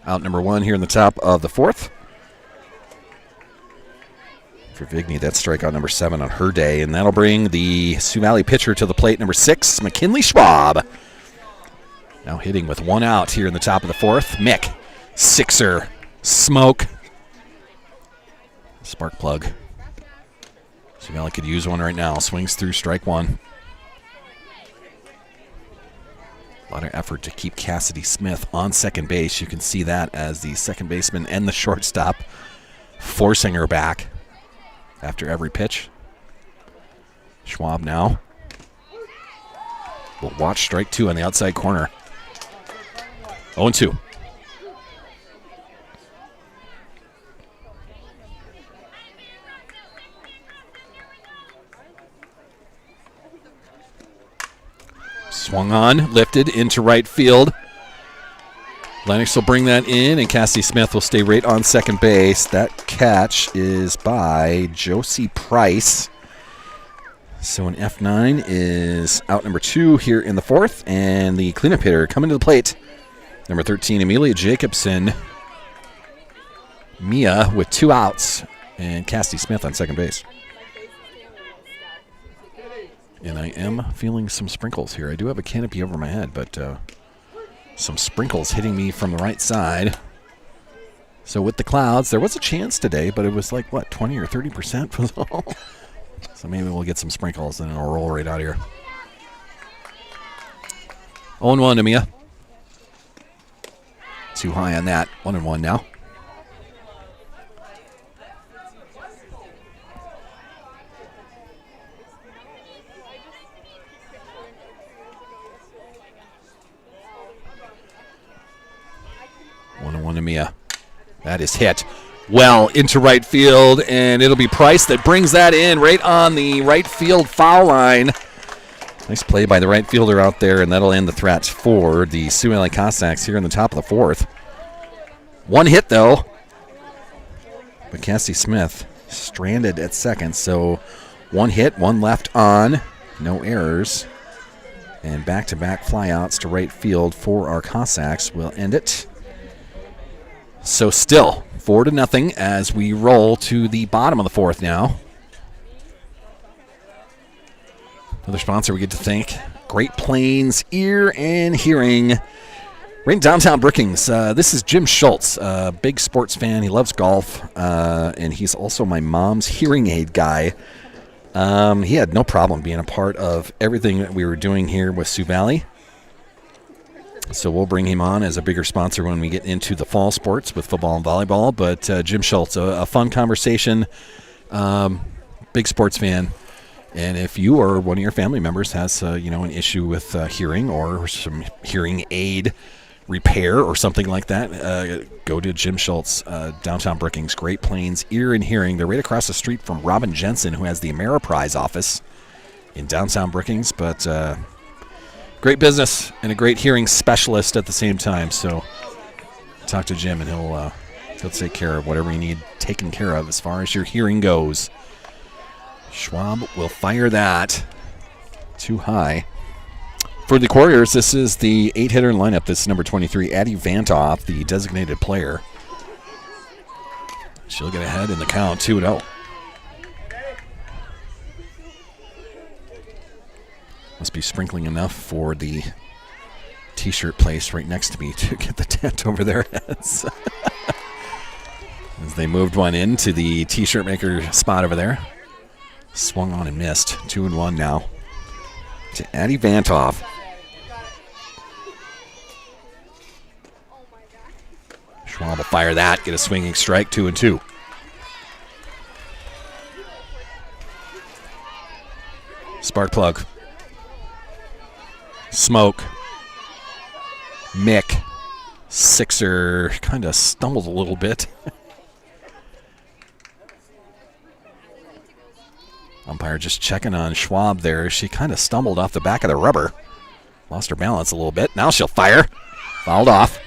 Out number 1 here in the top of the 4th. For Vigney, that's strikeout number 7 on her day. And that'll bring the Sioux Valley pitcher to the plate, number 6, McKinley Schwab. Now hitting with 1 out here in the top of the 4th. Mick, sixer, smoke. Spark plug. Sioux Valley could use one right now. Swings through strike 1. A lot of effort to keep Cassidy Smith on second base. You can see that as the second baseman and the shortstop forcing her back after every pitch. Schwab now will watch strike 2 on the outside corner. 0-2. Swung on, lifted into right field. Lennox will bring that in, and Cassie Smith will stay right on second base. That catch is by Josie Price. So an F9 is out number 2 here in the 4th, and the cleanup hitter coming to the plate, number 13, Amelia Jacobson. Mia with 2 outs, and Cassie Smith on second base. And I am feeling some sprinkles here. I do have a canopy over my head, but some sprinkles hitting me from the right side. So with the clouds, there was a chance today, but it was like, what, 20 or 30% was all? So maybe we'll get some sprinkles and it'll roll right out here. 0-1 to Mia. Too high on that. 1-1 now. Mia. That is hit well into right field, and it'll be Price that brings that in right on the right field foul line. Nice play by the right fielder out there, and that'll end the threat for the Sioux Valley Cossacks here in the top of the 4th. 1 hit, though. But Cassie Smith stranded at second, so 1 hit, 1 left on. No errors. And back-to-back flyouts to right field for our Cossacks will end it. So still 4-0 as we roll to the bottom of the 4th now. Another sponsor we get to thank, Great Plains Ear and Hearing. Right in downtown Brookings. This is Jim Schultz, a big sports fan. He loves golf, and he's also my mom's hearing aid guy. He had no problem being a part of everything that we were doing here with Sioux Valley. So we'll bring him on as a bigger sponsor when we get into the fall sports with football and volleyball. But Jim Schultz, a fun conversation, big sports fan. And if you or one of your family members has an issue with hearing or some hearing aid repair or something like that, go to Jim Schultz, downtown Brookings, Great Plains Ear and Hearing. They're right across the street from Robin Jensen, who has the Ameriprise office in downtown Brookings. But great business and a great hearing specialist at the same time. So talk to Jim, and he'll take care of whatever you need taken care of as far as your hearing goes. Schwab will fire that too high. For the Warriors, this is the 8-hitter lineup. This is number 23, Addie Vantoff, the designated player. She'll get ahead in the count, 2-0. Must be sprinkling enough for the T-shirt place right next to me to get the tent over their heads. As they moved one into the T-shirt maker spot over there. Swung on and missed. 2-1 now to Addie Vantoff. Schwab will fire that, get a swinging strike, 2-2. Spark plug. Smoke. Mick. Sixer kind of stumbled a little bit. Umpire just checking on Schwab there. She kind of stumbled off the back of the rubber. Lost her balance a little bit. Now she'll fire. Fouled off.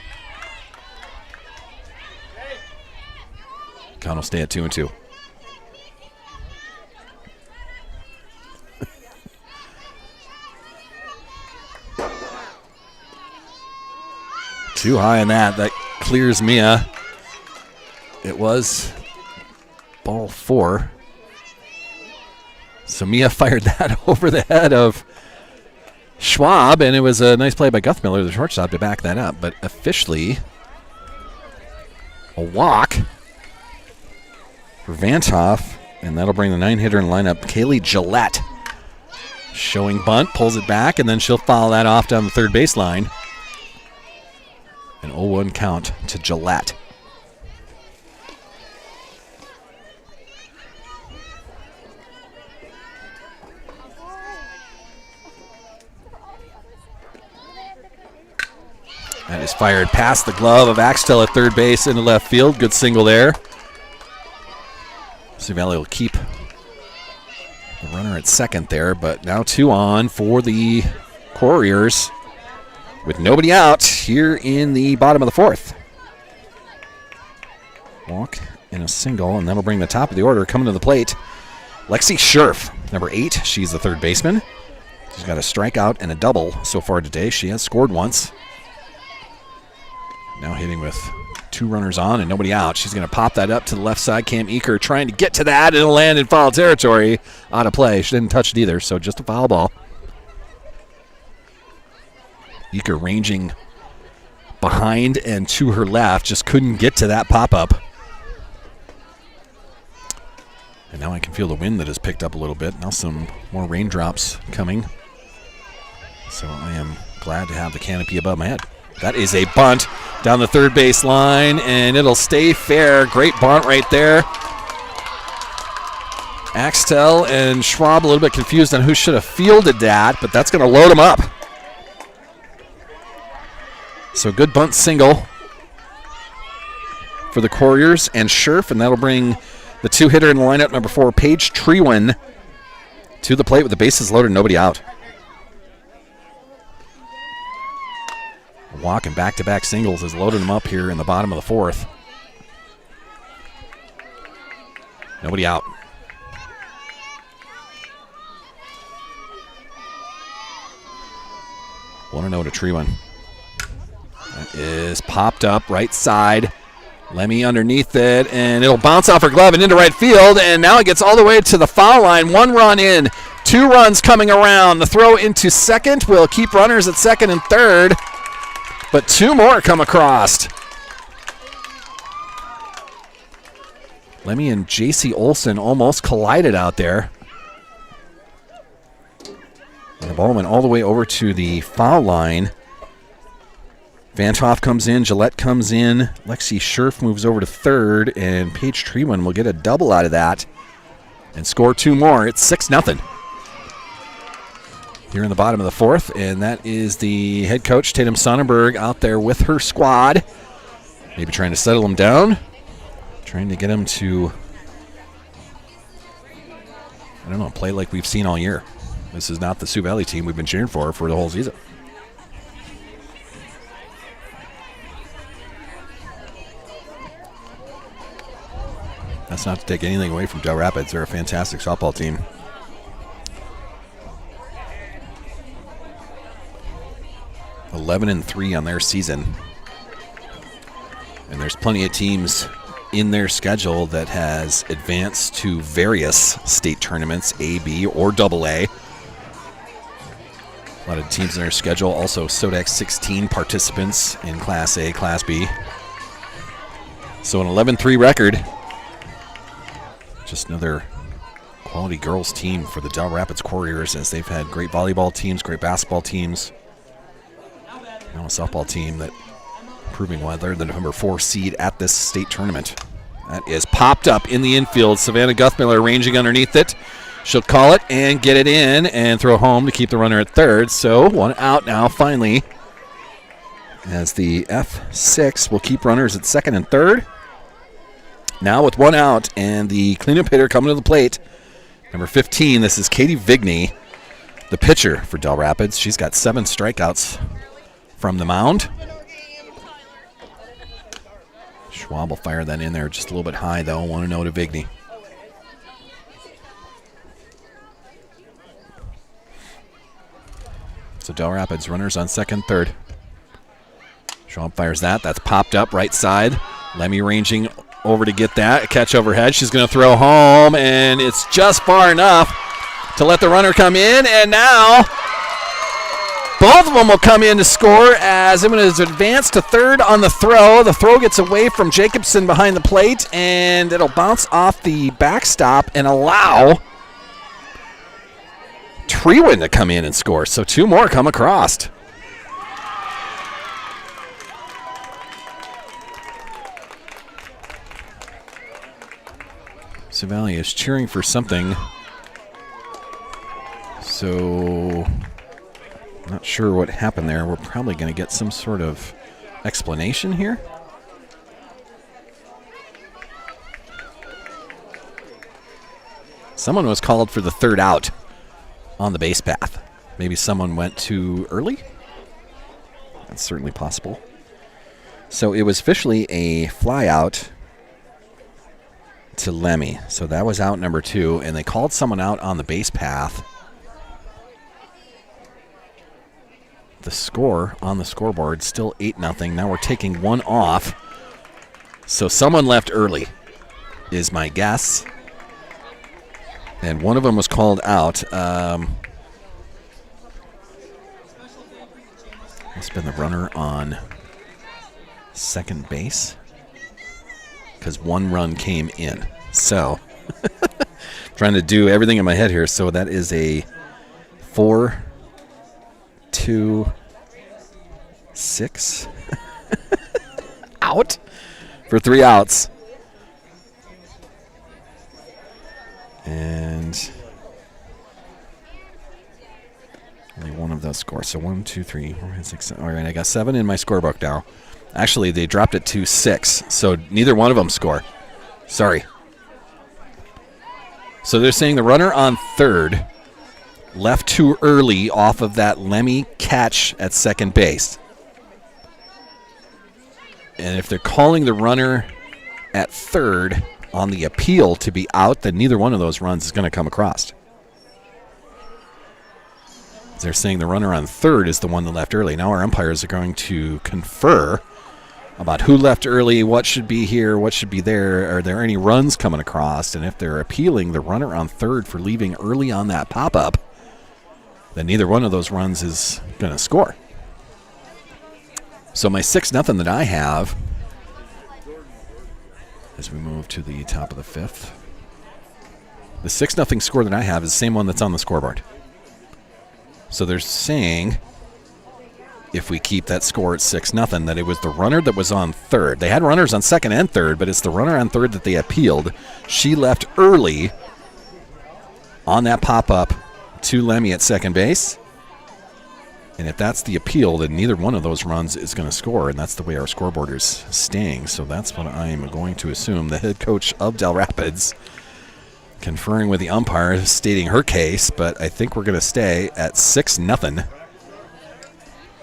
Count will stay at 2-2. Too high on that. That clears Mia. It was ball 4. So Mia fired that over the head of Schwab, and it was a nice play by Guthmiller, the shortstop, to back that up. But officially, a walk for Vantoff, and that'll bring the 9-hitter in lineup, Kaylee Gillette. Showing bunt, pulls it back, and then she'll foul that off down the third baseline. An 0-1 count to Gillette. That is fired past the glove of Axtell at third base into left field. Good single there. Sioux Valley will keep the runner at second there, but now 2 on for the Couriers with nobody out here in the bottom of the 4th. Walk in a single, and that'll bring the top of the order coming to the plate. Lexi Scherf, number 8. She's the third baseman. She's got a strikeout and a double so far today. She has scored once. Now hitting with 2 runners on and nobody out. She's going to pop that up to the left side. Cam Eaker trying to get to that, and it'll land in foul territory. Out of play. She didn't touch it either, so just a foul ball. Eaker ranging behind and to her left. Just couldn't get to that pop-up. And now I can feel the wind that has picked up a little bit. Now some more raindrops coming. So I am glad to have the canopy above my head. That is a bunt down the third base line, and it'll stay fair. Great bunt right there. Axtell and Schwab a little bit confused on who should have fielded that, but that's going to load them up. So good bunt single for the Couriers and Scherf, and that'll bring the 2-hitter in the lineup, number 4, Paige Trewin, to the plate with the bases loaded, nobody out. A walk and back-to-back singles has loaded them up here in the bottom of the 4th. Nobody out. Want to know to Trewin. That is popped up right side. Lemmy underneath it, and it'll bounce off her glove and into right field, and now it gets all the way to the foul line. 1 run in, 2 runs coming around. The throw into second will keep runners at second and third, but 2 more come across. Lemmy and J.C. Olson almost collided out there. And the ball went all the way over to the foul line. Vantoff comes in, Gillette comes in, Lexi Scherf moves over to third, and Paige Trewin will get a double out of that and score 2 more. It's 6-0 here in the bottom of the 4th, and that is the head coach, Tatum Sonnenberg, out there with her squad, maybe trying to settle them down, trying to get them to, I don't know, play like we've seen all year. This is not the Sioux Valley team we've been cheering for the whole season. That's not to take anything away from Del Rapids. They're a fantastic softball team. (11-3) on their season. And there's plenty of teams in their schedule that has advanced to various state tournaments, A, B, or AA. A lot of teams in their schedule. Also, SODAC 16 participants in Class A, Class B. So an 11-3 record. Just another quality girls team for the Del Rapids Couriers, as they've had great volleyball teams, great basketball teams. Now a softball team that proving why they're the number 4 seed at this state tournament. That is popped up in the infield. Savannah Guthmiller ranging underneath it. She'll call it and get it in and throw home to keep the runner at third. So 1 out now finally, as the F6 will keep runners at second and third. Now with 1 out and the cleanup hitter coming to the plate, number 15, this is Katie Vigney, the pitcher for Del Rapids. She's got 7 strikeouts from the mound. Schwab will fire that in there just a little bit high, though. 1-0 to Vigney. So Del Rapids runners on second, third. Schwab fires that. That's popped up right side. Lemmy ranging over to get that. A catch overhead. She's going to throw home, and it's just far enough to let the runner come in. And now both of them will come in to score as Edmond is advanced to third on the throw. The throw gets away from Jacobson behind the plate, and it'll bounce off the backstop and allow Treewin to come in and score. So 2 more come across. Valley is cheering for something. So, not sure what happened there. We're probably going to get some sort of explanation here. Someone was called for the third out on the base path. Maybe someone went too early? That's certainly possible. So it was officially a fly out to Lemmy. So that was out number 2, and they called someone out on the base path. The score on the scoreboard still 8-0. Now we're taking 1 off. So someone left early is my guess. And one of them was called out. Must have been the runner on second base, because 1 run came in. So, trying to do everything in my head here. So that is a 4-2-6 out for 3 outs. And only one of those scores. So 1, 2, 3, 4, 5, 6, 7. All right, I got 7 in my scorebook now. Actually, they dropped it to 6, so neither one of them score. Sorry. So they're saying the runner on third left too early off of that Lemmy catch at second base. And if they're calling the runner at third on the appeal to be out, then neither one of those runs is going to come across. They're saying the runner on third is the one that left early. Now our umpires are going to confer about who left early, what should be here, what should be there. Are there any runs coming across? And if they're appealing the runner on third for leaving early on that pop-up, then neither one of those runs is going to score. So my 6-0 that I have, as we move to the top of the 5th, the 6-0 score that I have is the same one that's on the scoreboard. So they're saying, if we keep that score at 6-0, that it was the runner that was on third. They had runners on second and third, but it's the runner on third that they appealed. She left early on that pop-up to Lemmy at second base. And if that's the appeal, then neither one of those runs is going to score, and that's the way our scoreboard is staying. So that's what I'm going to assume. The head coach of Del Rapids conferring with the umpire, stating her case, but I think we're going to stay at 6-0.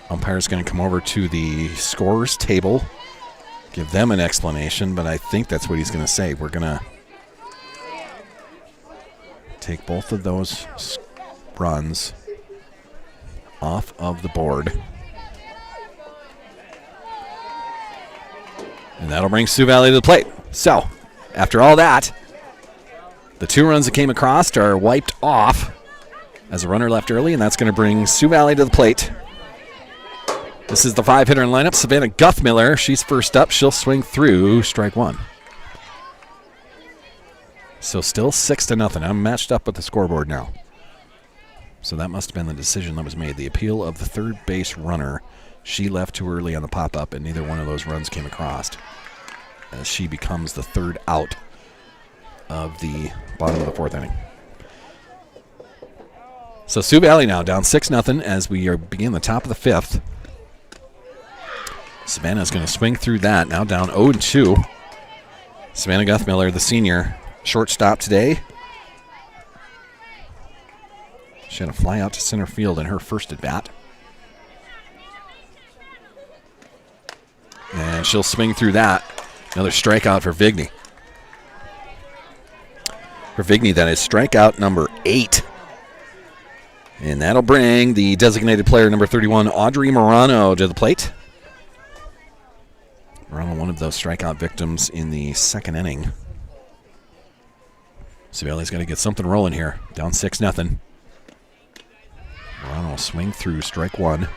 Umpire's going to come over to the scorers table, give them an explanation, but I think that's what he's going to say. We're going to take both of those runs off of the board. And that'll bring Sioux Valley to the plate. So, after all that, the 2 runs that came across are wiped off as a runner left early, and that's going to bring Sioux Valley to the plate. This is the 5-hitter in lineup. Savannah Guthmiller, she's first up. She'll swing through strike 1. So still 6-0. I'm matched up with the scoreboard now. So that must have been the decision that was made. The appeal of the third base runner. She left too early on the pop-up, and neither one of those runs came across, as she becomes the third out of the bottom of the 4th inning. So Sioux Valley now down 6-0 as we begin the top of the 5th. Savannah's going to swing through that. Now down 0-2. Savannah Guthmiller, the senior, shortstop today. She had a fly out to center field in her first at bat. And she'll swing through that. Another strikeout for Vigney. For Vigney, that is strikeout number 8. And that'll bring the designated player number 31, Audrey Morano, to the plate. We're on one of those strikeout victims in the second inning. Sioux Valley's got to get something rolling here. Down 6-0. Morano will swing through strike one.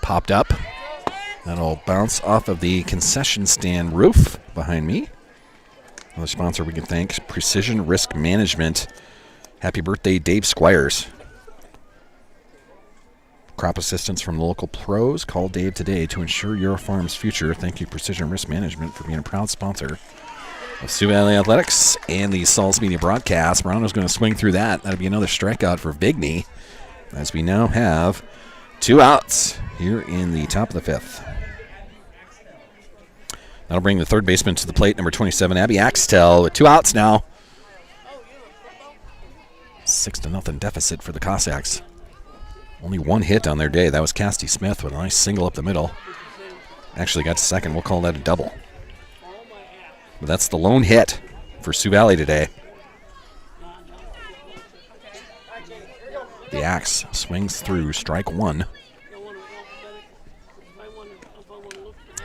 Popped up. That'll bounce off of the concession stand roof behind me. Another sponsor we can thank, Precision Risk Management. Happy birthday, Dave Squires. Crop assistance from the local pros. Call Dave today to ensure your farm's future. Thank you, Precision Risk Management, for being a proud sponsor of Sioux Valley Athletics and the Sauls Media broadcast. Morano's going to swing through that. That'll be another strikeout for Vigney, as we now have 2 outs here in the top of the 5th. That'll bring the third baseman to the plate, number 27, Abby Axtell, with 2 outs now. 6-0 deficit for the Cossacks. Only 1 hit on their day. That was Casty Smith with a nice single up the middle. Actually got to second. We'll call that a double. But that's the lone hit for Sioux Valley today. The Axe swings through strike one.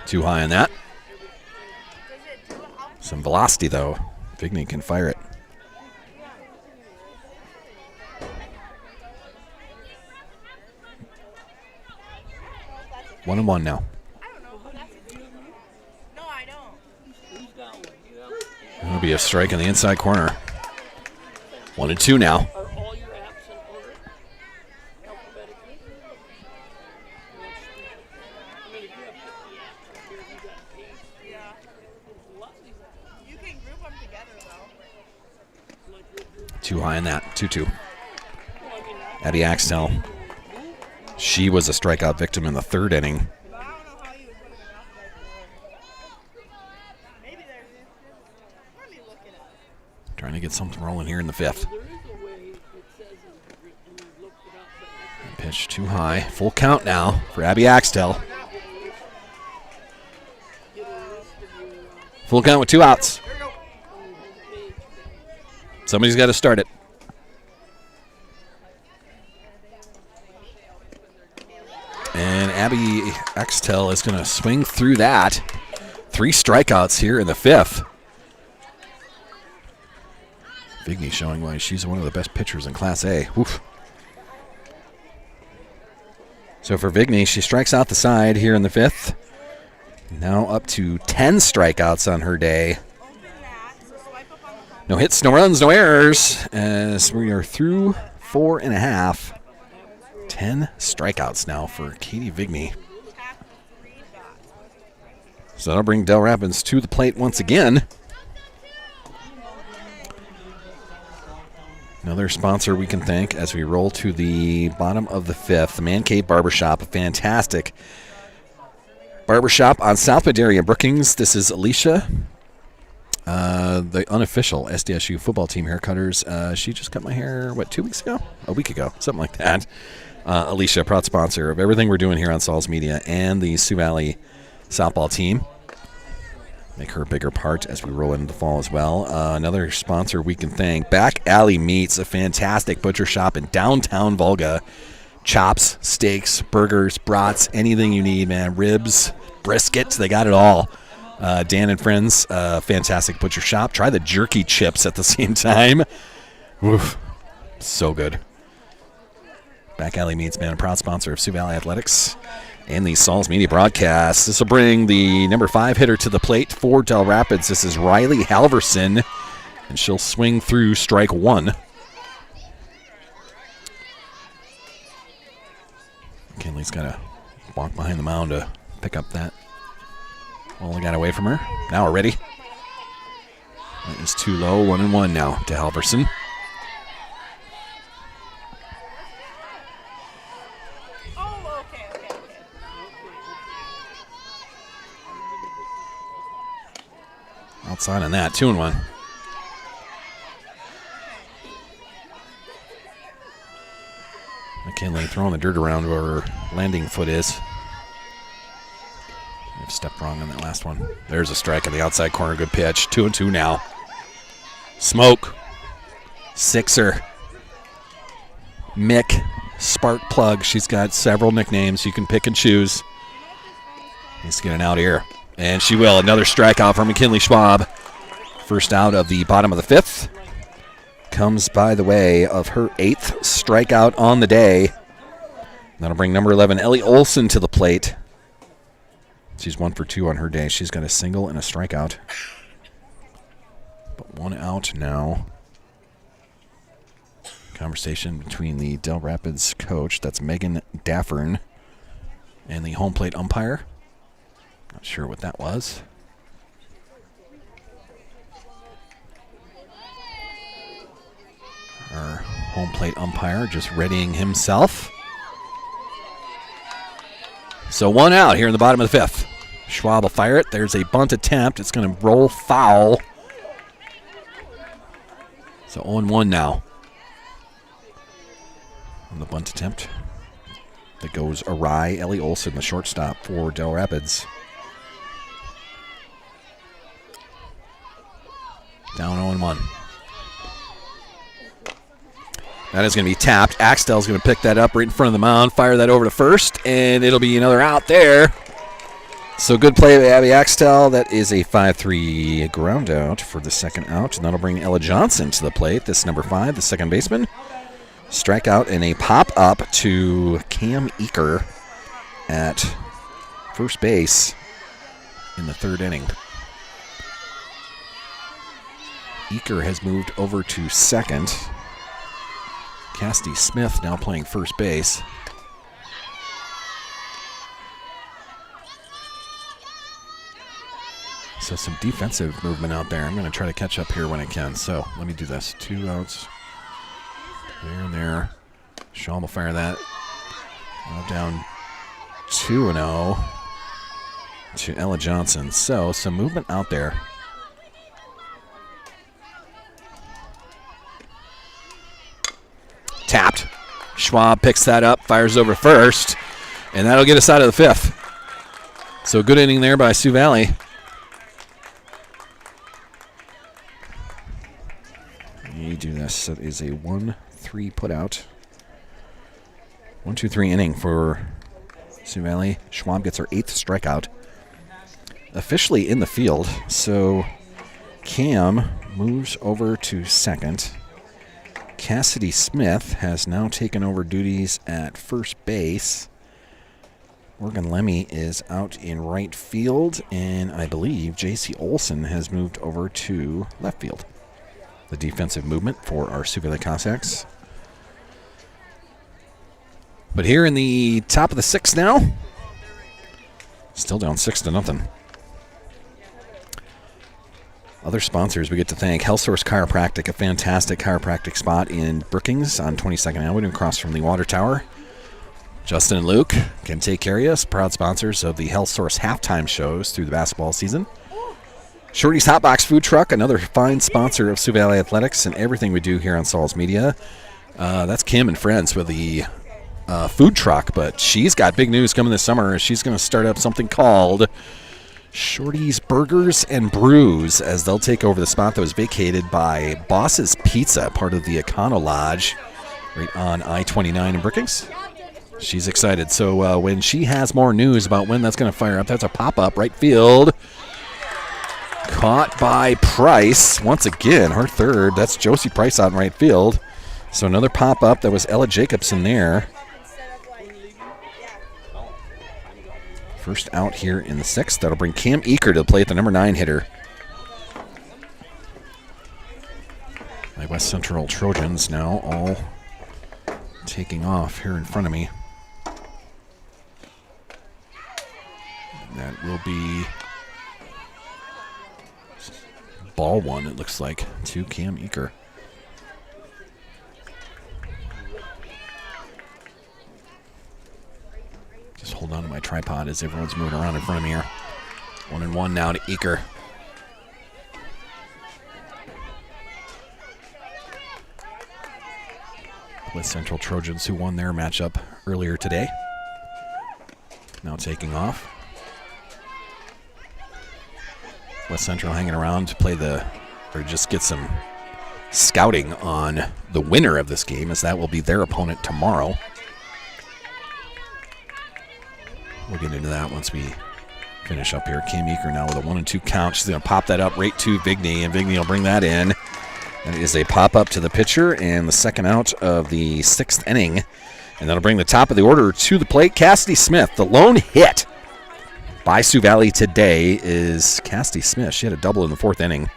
Too high on that. Some velocity, though. Vigney can fire it. One and one now. That'll be a strike in the inside corner. 1-2 now. Too high in that. 2-2. Abby Axtell. She was a strikeout victim in the third inning. Trying to get something rolling here in the 5th. Pitch too high. Full count now for Abby Axtell. Full count with 2 outs. Somebody's got to start it. And Abby Axtell is going to swing through that. 3 strikeouts here in the 5th. Vigney showing why she's one of the best pitchers in Class A. Oof. So for Vigney, she strikes out the side here in the 5th. Now up to 10 strikeouts on her day. No hits, no runs, no errors, as we are through 4.5. 10 strikeouts now for Katie Vigney. So that'll bring Del Rapids to the plate once again. Another sponsor we can thank as we roll to the bottom of the 5th. The Man Cave Barbershop, a fantastic barbershop on South Padarea Brookings. This is Alicia, the unofficial SDSU football team haircutters. She just cut my hair, 2 weeks ago? A week ago, something like that. Alicia, proud sponsor of everything we're doing here on Sauls Media and the Sioux Valley softball team. Make her a bigger part as we roll into the fall as well. Another sponsor we can thank, Back Alley Meats, a fantastic butcher shop in downtown Volga. Chops, steaks, burgers, brats, anything you need, man. Ribs, briskets, they got it all. Dan and Friends, fantastic butcher shop. Try the jerky chips at the same time. Oof, so good. Back Alley Meats, man, a proud sponsor of Sioux Valley Athletics and the Sauls Media broadcast. This will bring the number 5 hitter to the plate for Del Rapids. This is Riley Halverson, and she'll swing through strike one. Kinley's got to walk behind the mound to pick up that. Only got away from her. Now we're ready. That is too low. 1-1 now to Halverson. Outside on that, 2-1. McKinley throwing the dirt around where her landing foot is. I've stepped wrong on that last one. There's a strike on the outside corner. Good pitch. 2-2 now. Smoke. Sixer. Mick. Spark Plug. She's got several nicknames you can pick and choose. Needs to get an out here. And she will. Another strikeout for McKinley Schwab. First out of the bottom of the fifth. Comes by the way of her 8th strikeout on the day. That'll bring number 11, Ellie Olson, to the plate. She's 1 for 2 on her day. She's got a single and a strikeout. But 1 out now. Conversation between the Del Rapids coach, that's Megan Daffern, and the home plate umpire. Not sure what that was. Our home plate umpire just readying himself. So 1 out here in the bottom of the 5th. Schwab will fire it. There's a bunt attempt. It's going to roll foul. So 0-1 now. On the bunt attempt that goes awry. Ellie Olson, the shortstop for Del Rapids. Down 0-1. That is going to be tapped. Axtell's going to pick that up right in front of the mound, fire that over to first, and it'll be another out there. So good play by Abby Axtell. That is a 5-3 ground out for the second out, and that'll bring Ella Johnson to the plate. This number 5, the second baseman. Strikeout and a pop-up to Cam Eaker at first base in the 3rd inning. Eaker has moved over to second. Cassidy Smith now playing first base. So some defensive movement out there. I'm going to try to catch up here when I can. So let me do this. 2 outs. There and there. Shaw will fire that. Now down 2-0 to Ella Johnson. So some movement out there. Tapped. Schwab picks that up, fires over first, and that'll get us out of the 5th. So good inning there by Sioux Valley. You do this. That is a 1-3 putout. 1-2-3 inning for Sioux Valley. Schwab gets her 8th strikeout. Officially in the field, so Cam moves over to second. Cassidy Smith has now taken over duties at first base. Morgan Lemmy is out in right field, and I believe J.C. Olson has moved over to left field. The defensive movement for our Sioux Valley Cossacks. But here in the top of the 6th now, still down 6-0. Other sponsors we get to thank: Health Source Chiropractic, a fantastic chiropractic spot in Brookings on 22nd Avenue across from the Water Tower. Justin and Luke can take care of you, proud sponsors of the Health Source halftime shows through the basketball season. Shorty's Hot Box Food Truck, another fine sponsor of Sioux Valley Athletics and everything we do here on Saul's Media. That's Kim and friends with the food truck, but she's got big news coming this summer. She's going to start up something called Shorty's Burgers and Brews, as they'll take over the spot that was vacated by Boss's Pizza, part of the Econo Lodge right on I-29 in Brookings. She's excited. So when she has more news about when that's going to fire up, that's a pop-up right field. Caught by Price. Once again, her 3rd. That's Josie Price out in right field. So another pop-up. That was Ella Jacobson there. First out here in the 6th. That'll bring Cam Eaker to the plate, the number 9 hitter. My West Central Trojans now all taking off here in front of me. That will be ball 1, it looks like, to Cam Eaker. Just hold on to my tripod as everyone's moving around in front of me here. 1-1 now to Eaker. With Central Trojans, who won their matchup earlier today. Now taking off. West Central hanging around to play or just get some scouting on the winner of this game, as that will be their opponent tomorrow. We'll get into that once we finish up here. Cam Eaker now with a 1-2 count. She's going to pop that up right to Vigney, and Vigney will bring that in. That is a pop-up to the pitcher, and the second out of the 6th inning. And that'll bring the top of the order to the plate. Cassidy Smith, the lone hit by Sioux Valley today is Cassidy Smith. She had a double in the 4th inning.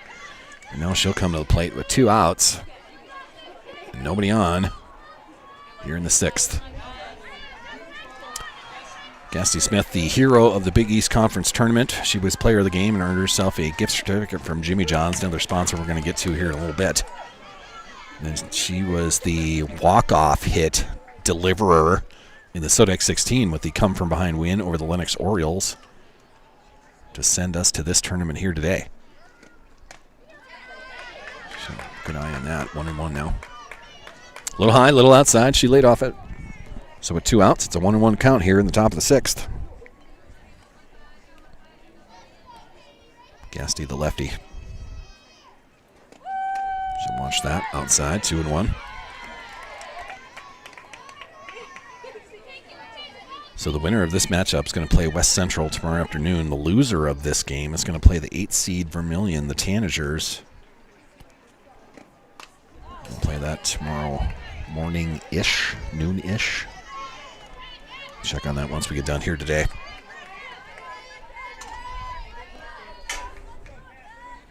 And now she'll come to the plate with 2 outs. And nobody on here in the 6th. Cassidy Smith, the hero of the Big East Conference Tournament. She was player of the game and earned herself a gift certificate from Jimmy John's, another sponsor we're going to get to here in a little bit. And she was the walk-off hit deliverer in the Sodex 16 with the come-from-behind win over the Lennox Orioles to send us to this tournament here today. So good eye on that. 1-1 now. A little high, a little outside. She laid off it. So with 2 outs, it's a 1-1 count here in the top of the 6th. Gasty, the lefty. Should watch that outside, 2-1. So the winner of this matchup is going to play West Central tomorrow afternoon. The loser of this game is going to play the 8th seed Vermilion, the Tanagers. We'll play that tomorrow morning-ish, noon-ish. Check on that once we get done here today.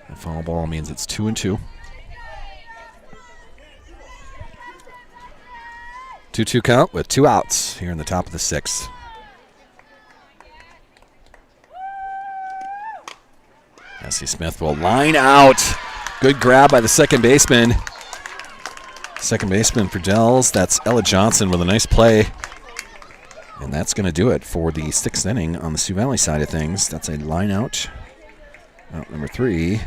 The foul ball means it's 2-2. 2-2 count with 2 outs here in the top of the 6th. Cassie Smith will line out. Good grab by the second baseman. Second baseman for Dells. That's Ella Johnson with a nice play. And that's going to do it for the 6th inning on the Sioux Valley side of things. That's a line out. Out number 3.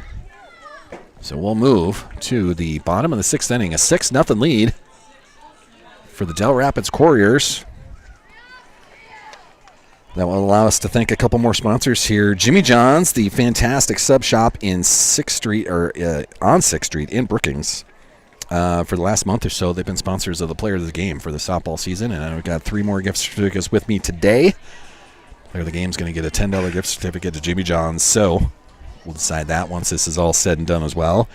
So we'll move to the bottom of the 6th inning. A 6-0 lead for the Del Rapids Couriers. That will allow us to thank a couple more sponsors here. Jimmy John's, the fantastic sub shop in 6th Street, or on 6th Street in Brookings. For the last month or so, they've been sponsors of the Player of the Game for the softball season, and I've got 3 more gift certificates with me today. Player of the Game is going to get a $10 gift certificate to Jimmy John's, so we'll decide that once this is all said and done as well.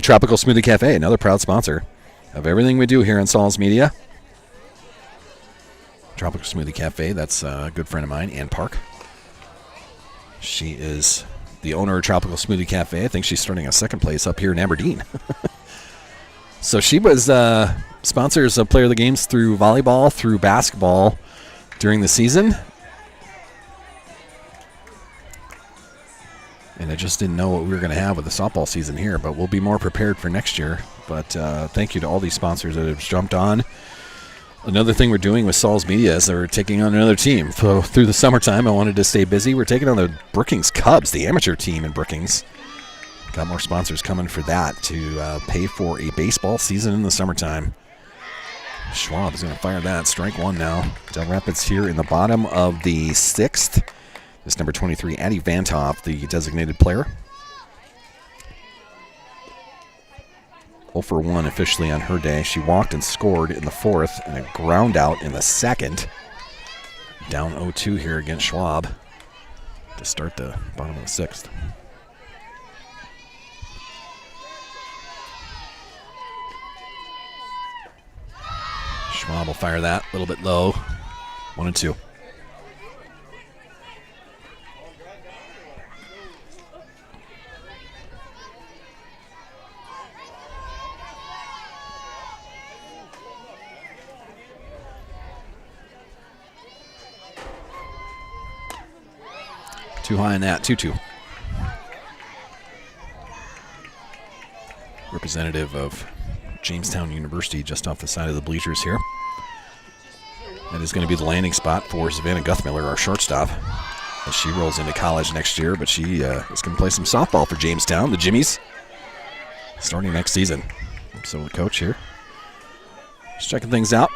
Tropical Smoothie Cafe, another proud sponsor of everything we do here in Saul's Media. Tropical Smoothie Cafe, that's a good friend of mine, Ann Park. She is the owner of Tropical Smoothie Cafe. I think she's starting a 2nd place up here in Aberdeen. So she was sponsors of Player of the Games through volleyball, through basketball during the season. And I just didn't know what we were going to have with the softball season here, but we'll be more prepared for next year. But thank you to all these sponsors that have jumped on. Another thing we're doing with Saul's Media is they're taking on another team. So through the summertime, I wanted to stay busy. We're taking on the Brookings Cubs, the amateur team in Brookings. Got more sponsors coming for that to pay for a baseball season in the summertime. Schwab is going to fire that. Strike 1 now. Del Rapids here in the bottom of the 6th. This number 23, Addie Vantoff, the designated player. 0 for 1 officially on her day. She walked and scored in the 4th and a ground out in the 2nd. Down 0-2 here against Schwab to start the bottom of the 6th. Schwab will fire that a little bit low. 1-2. Too high in that, 2-2. Representative of Jamestown University just off the side of the bleachers here. That is going to be the landing spot for Savannah Guthmiller, our shortstop, as she rolls into college next year, but she is going to play some softball for Jamestown, the Jimmies, starting next season. So the coach here just checking things out.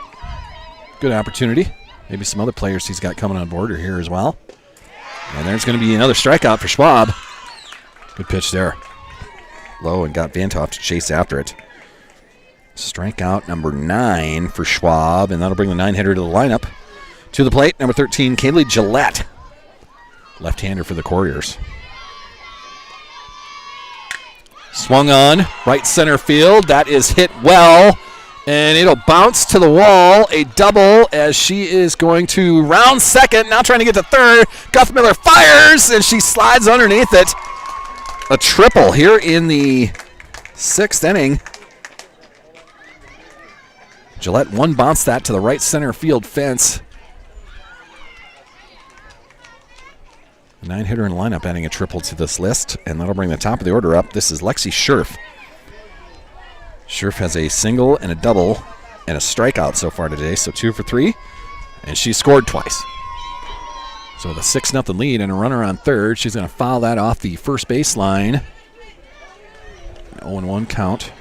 Good opportunity. Maybe some other players he's got coming on board are here as well. And there's going to be another strikeout for Schwab. Good pitch there. Low and got Vantoff to chase after it. Strikeout number 9 for Schwab, and that'll bring the 9-hitter to the lineup. To the plate, number 13, Kaylee Gillette. Left-hander for the Couriers. Swung on, right center field. That is hit well, and it'll bounce to the wall. A double as she is going to round second, now trying to get to third. Guthmiller fires, and she slides underneath it. A triple here in the 6th inning. Gillette one bounced that to the right center field fence. The 9-hitter in the lineup adding a triple to this list, and that'll bring the top of the order up. This is Lexi Scherf. Scherf has a single and a double and a strikeout so far today, so 2 for 3, and she scored twice. So with a 6-0 lead and a runner on third, she's going to foul that off the first baseline. An 0-1 count.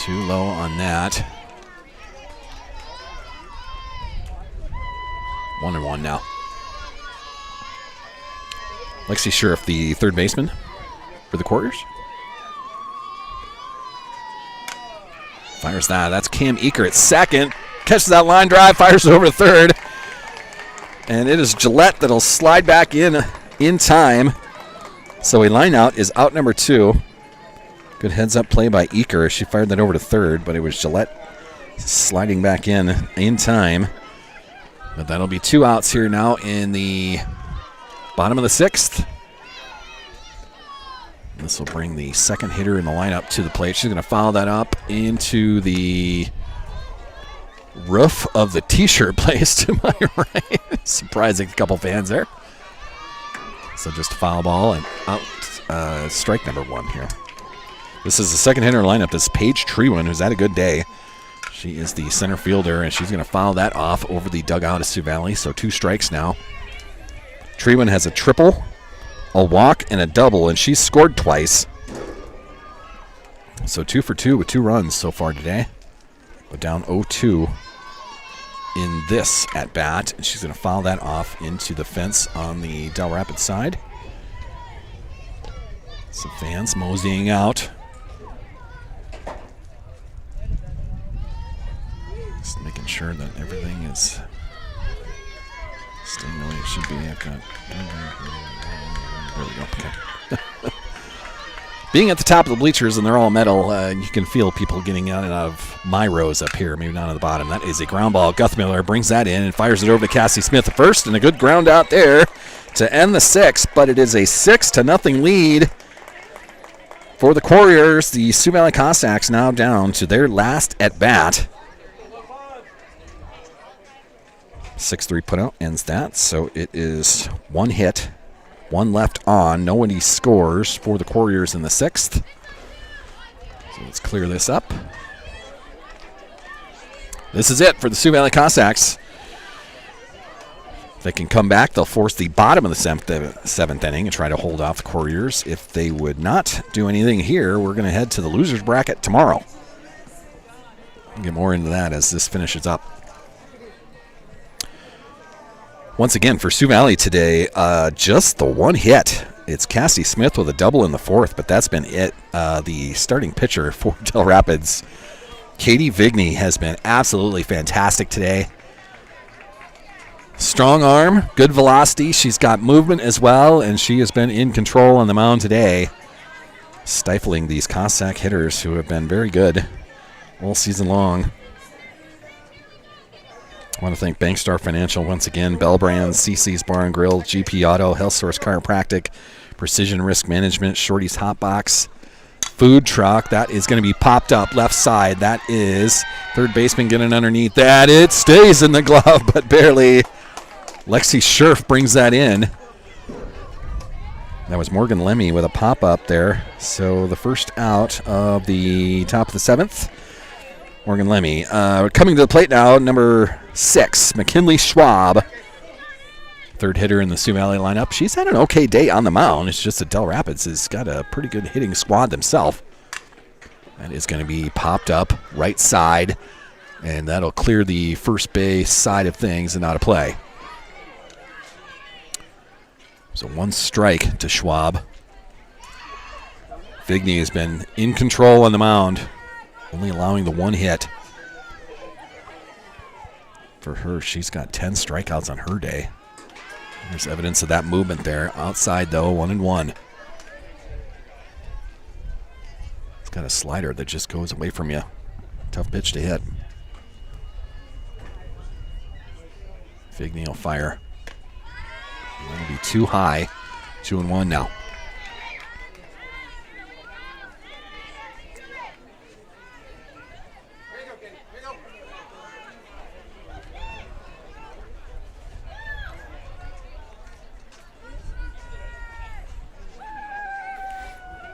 Too low on that. 1-1 now. Lexi Scherf, the third baseman for the Couriers. Fires that. That's Cam Eaker at second. Catches that line drive, fires it over to third. And it is Gillette that'll slide back in time. So a line out is out number 2. Good heads-up play by Eaker. She fired that over to third, but it was Gillette sliding back in time. But that'll be 2 outs here now in the bottom of the 6th. This will bring the second hitter in the lineup to the plate. She's going to foul that up into the roof of the T-shirt place to my right. Surprising a couple fans there. So just a foul ball and out. Strike number 1 here. This is the second hitter in the lineup. This is Paige Trewen, who's had a good day. She is the center fielder, and she's going to foul that off over the dugout of Sioux Valley. So 2 strikes now. Trewen has a triple, a walk, and a double, and she's scored twice. So 2 for 2 with 2 runs so far today. But down 0-2 in this at-bat, and she's going to foul that off into the fence on the Del Rapids side. Some fans moseying out. Just making sure that everything is staying the way it should be. I've got... There we go. Okay. Being at the top of the bleachers and they're all metal, you can feel people getting out of my rows up here, maybe not on the bottom. That is a ground ball. Guthmiller brings that in and fires it over to Cassie Smith at first, and a good ground out there to end the 6th, but it is a 6-0 lead for the Couriers. The Sioux Valley Cossacks now down to their last at-bat. 6-3 putout ends that, so it is 1 hit, 1 left on. Nobody scores for the Couriers in the 6th. So let's clear this up. This is it for the Sioux Valley Cossacks. If they can come back, they'll force the bottom of the 7th inning and try to hold off the Couriers. If they would not do anything here, we're going to head to the losers bracket tomorrow. We'll get more into that as this finishes up. Once again, for Sioux Valley today, just the 1 hit. It's Cassie Smith with a double in the 4th, but that's been it. The starting pitcher for Del Rapids, Katie Vigney, has been absolutely fantastic today. Strong arm, good velocity. She's got movement as well, and she has been in control on the mound today, stifling these Cossack hitters who have been very good all season long. I want to thank Bankstar Financial once again, Bell Brands, CC's Bar and Grill, GP Auto, Health Source Chiropractic, Precision Risk Management, Shorty's Hot Box, Food Truck. That is going to be popped up left side. That is third baseman getting underneath that. It stays in the glove, but barely. Lexi Scherf brings that in. That was Morgan Lemmy with a pop-up there. So the first out of the top of the 7th. Morgan Lemmy. Coming to the plate now, number 6, McKinley Schwab. Third hitter in the Sioux Valley lineup. She's had an okay day on the mound. It's just that Del Rapids has got a pretty good hitting squad themselves. That is going to be popped up right side, and that'll clear the first base side of things and out of play. So 1 strike to Schwab. Vigney has been in control on the mound, only allowing the 1 hit. For her, she's got 10 strikeouts on her day. There's evidence of that movement there. Outside, though, 1-1. It's got a slider that just goes away from you. Tough pitch to hit. Vigney will fire. That'll be too high. 2-1 now.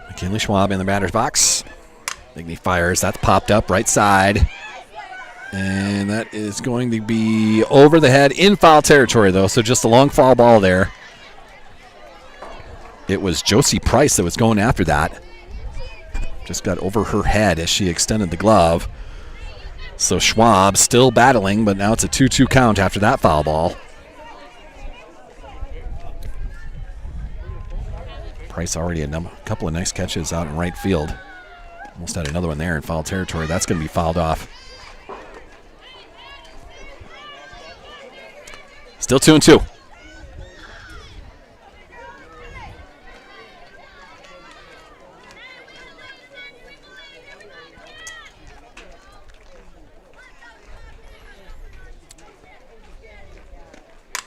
McKinley Schwab in the batter's box. Vigney fires. That's popped up right side. And that is going to be over the head in foul territory, though, so just a long foul ball there. It was Josie Price that was going after that. Just got over her head as she extended the glove. So Schwab still battling, but now it's a 2-2 count after that foul ball. Price already a couple of nice catches out in right field. Almost had another one there in foul territory. That's going to be fouled off. Still 2-2.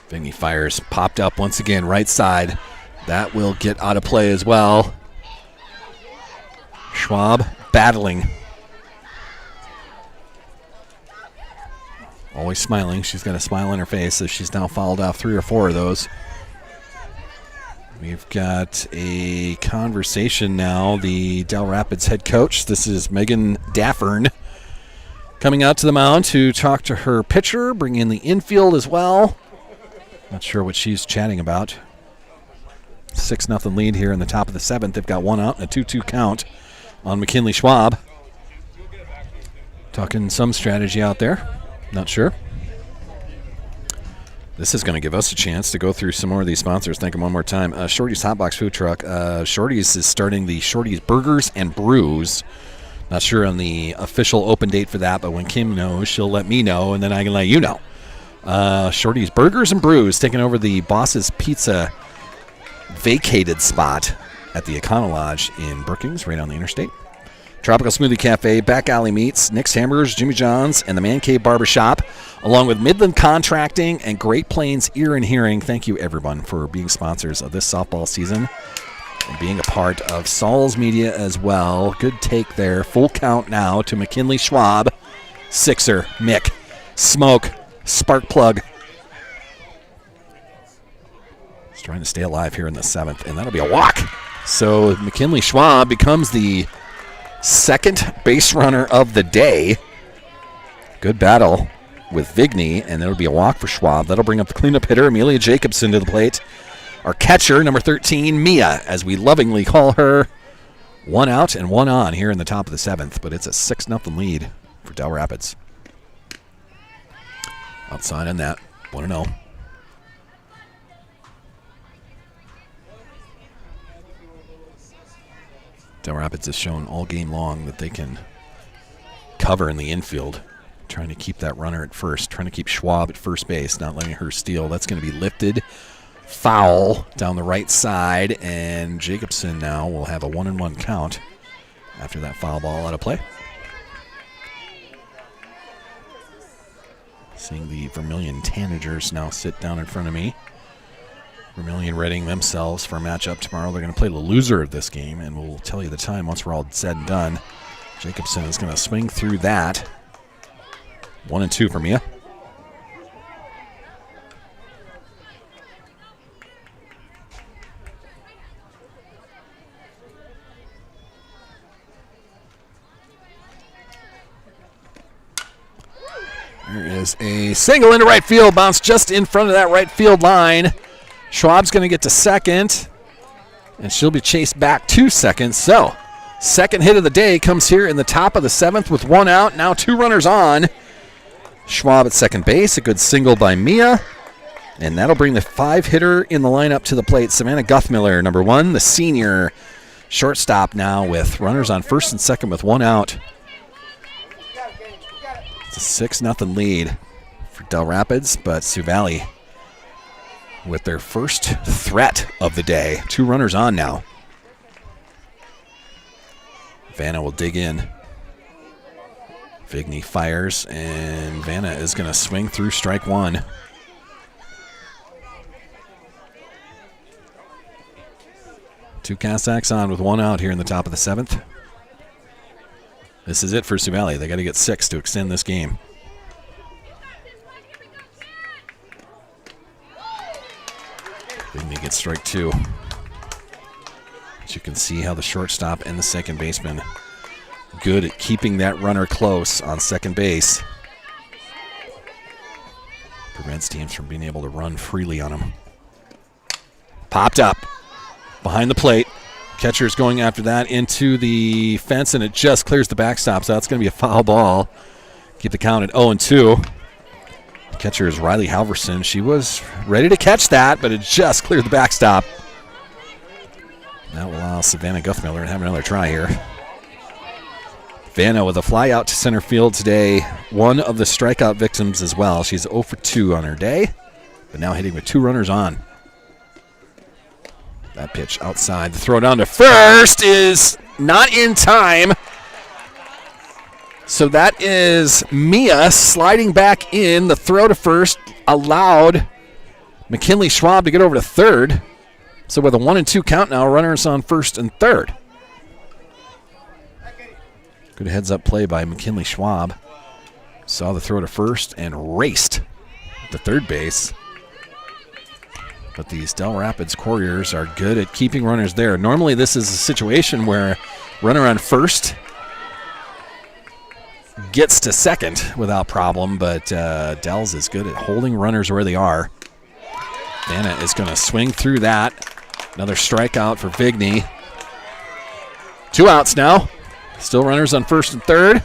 Vigney fires, popped up once again, right side. That will get out of play as well. Schwab battling. Always smiling. She's got a smile on her face as she's now fouled off 3 or 4 of those. We've got a conversation now. The Del Rapids head coach, this is Megan Daffern, coming out to the mound to talk to her pitcher, bring in the infield as well. Not sure what she's chatting about. 6-0 lead here in the top of the 7th. They've got 1 out and a 2-2 count on McKinley Schwab. Talking some strategy out there. Not sure. This is going to give us a chance to go through some more of these sponsors. Thank them one more time. Shorty's Hot Box Food Truck. Shorty's is starting the Shorty's Burgers and Brews. Not sure on the official open date for that, but when Kim knows, she'll let me know, and then I can let you know. Shorty's Burgers and Brews taking over the Boss's Pizza vacated spot at the Econo Lodge in Brookings, right on the interstate. Tropical Smoothie Cafe, Back Alley Meats, Nick's Hamburgers, Jimmy John's, and the Man Cave Barbershop, along with Midland Contracting and Great Plains Ear and Hearing. Thank you, everyone, for being sponsors of this softball season and being a part of Saul's Media as well. Good take there. Full count now to McKinley Schwab, Sixer, Mick, Smoke, Spark Plug. He's trying to stay alive here in the 7th, and that'll be a walk. So McKinley Schwab becomes the second base runner of the day. Good battle with Vigney, and it'll be a walk for Schwab. That'll bring up the cleanup hitter, Amelia Jacobson, to the plate. Our catcher, number 13, Mia, as we lovingly call her. 1 out and 1 on here in the top of the 7th, but it's a 6-0 lead for Del Rapids. Outside on that, 1-0. Del Rapids has shown all game long that they can cover in the infield, trying to keep that runner at first, trying to keep Schwab at first base, not letting her steal. That's going to be lifted. Foul down the right side, and Jacobson now will have a 1-1 count after that foul ball out of play. Seeing the Vermilion Tanagers now sit down in front of me. Vermilion readying themselves for a matchup tomorrow. They're going to play the loser of this game, and we'll tell you the time once we're all said and done. Jacobson is going to swing through that. 1-2 for Mia. There is a single into right field, bounce just in front of that right field line. Schwab's going to get to second, and she'll be chased back 2 seconds. So Second hit of the day comes here in the top of the 7th with 1 out. Now 2 runners on. Schwab at second base. A good single by Mia. And that'll bring the 5-hitter in the lineup to the plate. Savannah Guthmiller, number 1, the senior shortstop now with runners on first and second with 1 out. It's a 6-0 lead for Del Rapids, but Sioux Valley with their first threat of the day. 2 runners on now. Vanna will dig in. Vigney fires, and Vanna is going to swing through strike 1. Two Cossacks on with 1 out here in the top of the 7th. This is it for Sioux Valley. They got to get 6 to extend this game. Vigney gets strike 2. As you can see how the shortstop and the second baseman good at keeping that runner close on second base. Prevents teams from being able to run freely on him. Popped up behind the plate. Catcher's going after that into the fence, and it just clears the backstop, so that's going to be a foul ball. Keep the count at 0-2. Catcher is Riley Halverson. She was ready to catch that, but it just cleared the backstop. That will allow Savannah Guthmiller to have another try here. Vanna with a fly out to center field today. One of the strikeout victims as well. She's 0 for 2 on her day, but now hitting with 2 runners on. That pitch outside. The throw down to first is not in time. So that is Mia sliding back in. The throw to first allowed McKinley Schwab to get over to third. So with a 1-2 count now, runners on first and third. Good heads-up play by McKinley Schwab. Saw the throw to first and raced to third base. But these Del Rapids Couriers are good at keeping runners there. Normally this is a situation where runner on first gets to second without problem, but Del's is good at holding runners where they are. Vanna is going to swing through that. Another strikeout for Vigney. 2 outs now. Still runners on first and third.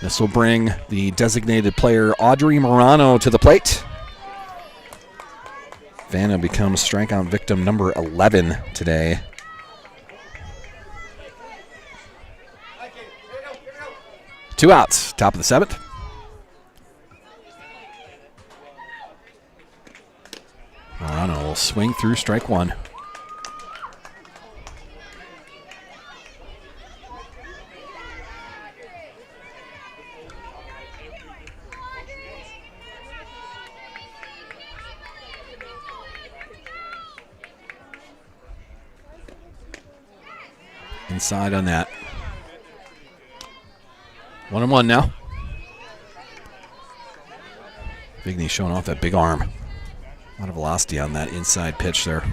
This will bring the designated player Audrey Morano to the plate. Vanna becomes strikeout victim number 11 today. Two outs, top of the 7th. Morano will swing through strike 1. Inside on that. 1-1 now. Vigney showing off that big arm. A lot of velocity on that inside pitch there.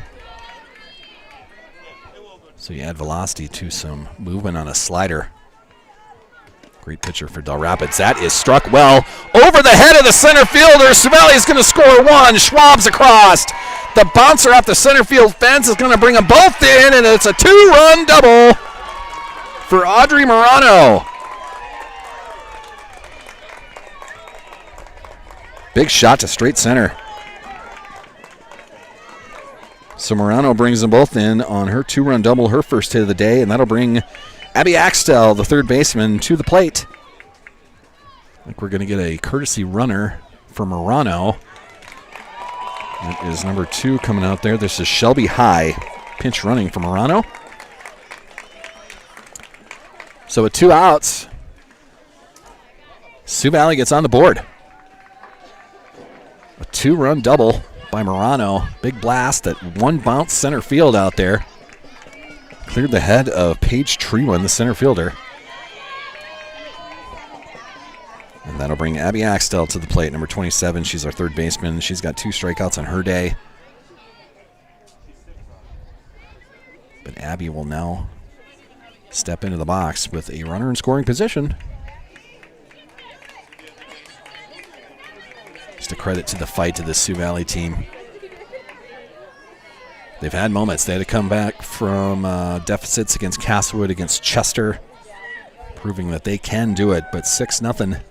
So you add velocity to some movement on a slider. Great pitcher for Del Rapids. That is struck well over the head of the center fielder. Sioux Valley is going to score 1. Schwab's across. The bouncer off the center field fence is going to bring them both in, and it's a 2-run double for Audrey Morano. Big shot to straight center. So Morano brings them both in on her 2-run double, her first hit of the day, and that'll bring Abby Axtell, the third baseman, to the plate. I think we're going to get a courtesy runner for Morano. That is number 2 coming out there. This is Shelby High, pinch running for Morano. So with 2 outs, Sioux Valley gets on the board. A 2-run double by Morano. Big blast at 1 bounce center field out there. Cleared the head of Paige Trewan, the center fielder. And that'll bring Abby Axtell to the plate, number 27. She's our third baseman. She's got 2 strikeouts on her day. But Abby will now step into the box with a runner in scoring position. Just a credit to the fight of the Sioux Valley team. They've had moments. They had to come back from deficits against Castlewood, against Chester, proving that they can do it. But 6-0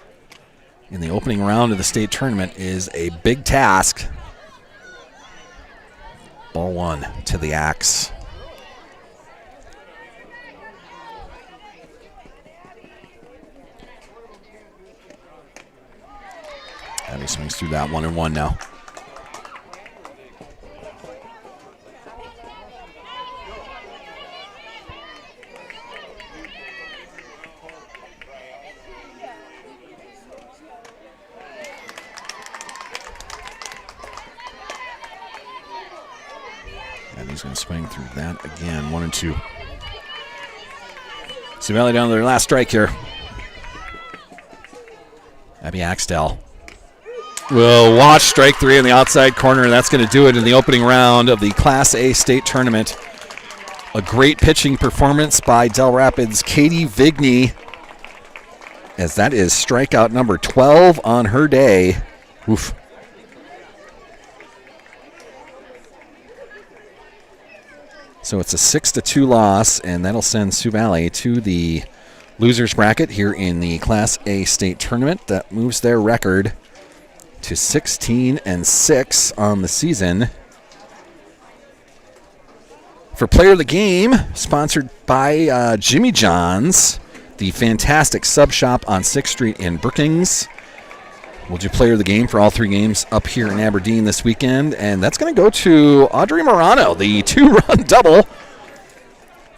in the opening round of the state tournament is a big task. Ball one to the Axe. Abby swings through that 1-1 now. And he's going to swing through that again. 1-2. Sioux Valley down to their last strike here. Abby Axtell will watch strike three in the outside corner, and that's going to do it in the opening round of the Class A state tournament. A great pitching performance by Del Rapids' Katie Vigney, as that is strikeout number 12 on her day. Oof. So it's a 6-2 loss, and that'll send Sioux Valley to the losers bracket here in the Class A state tournament. That moves their record to 16-6 on the season. For player of the game, sponsored by Jimmy John's, the fantastic sub shop on 6th Street in Brookings. We'll do player of the game for all three games up here in Aberdeen this weekend, and that's going to go to Audrey Morano, the 2-run double.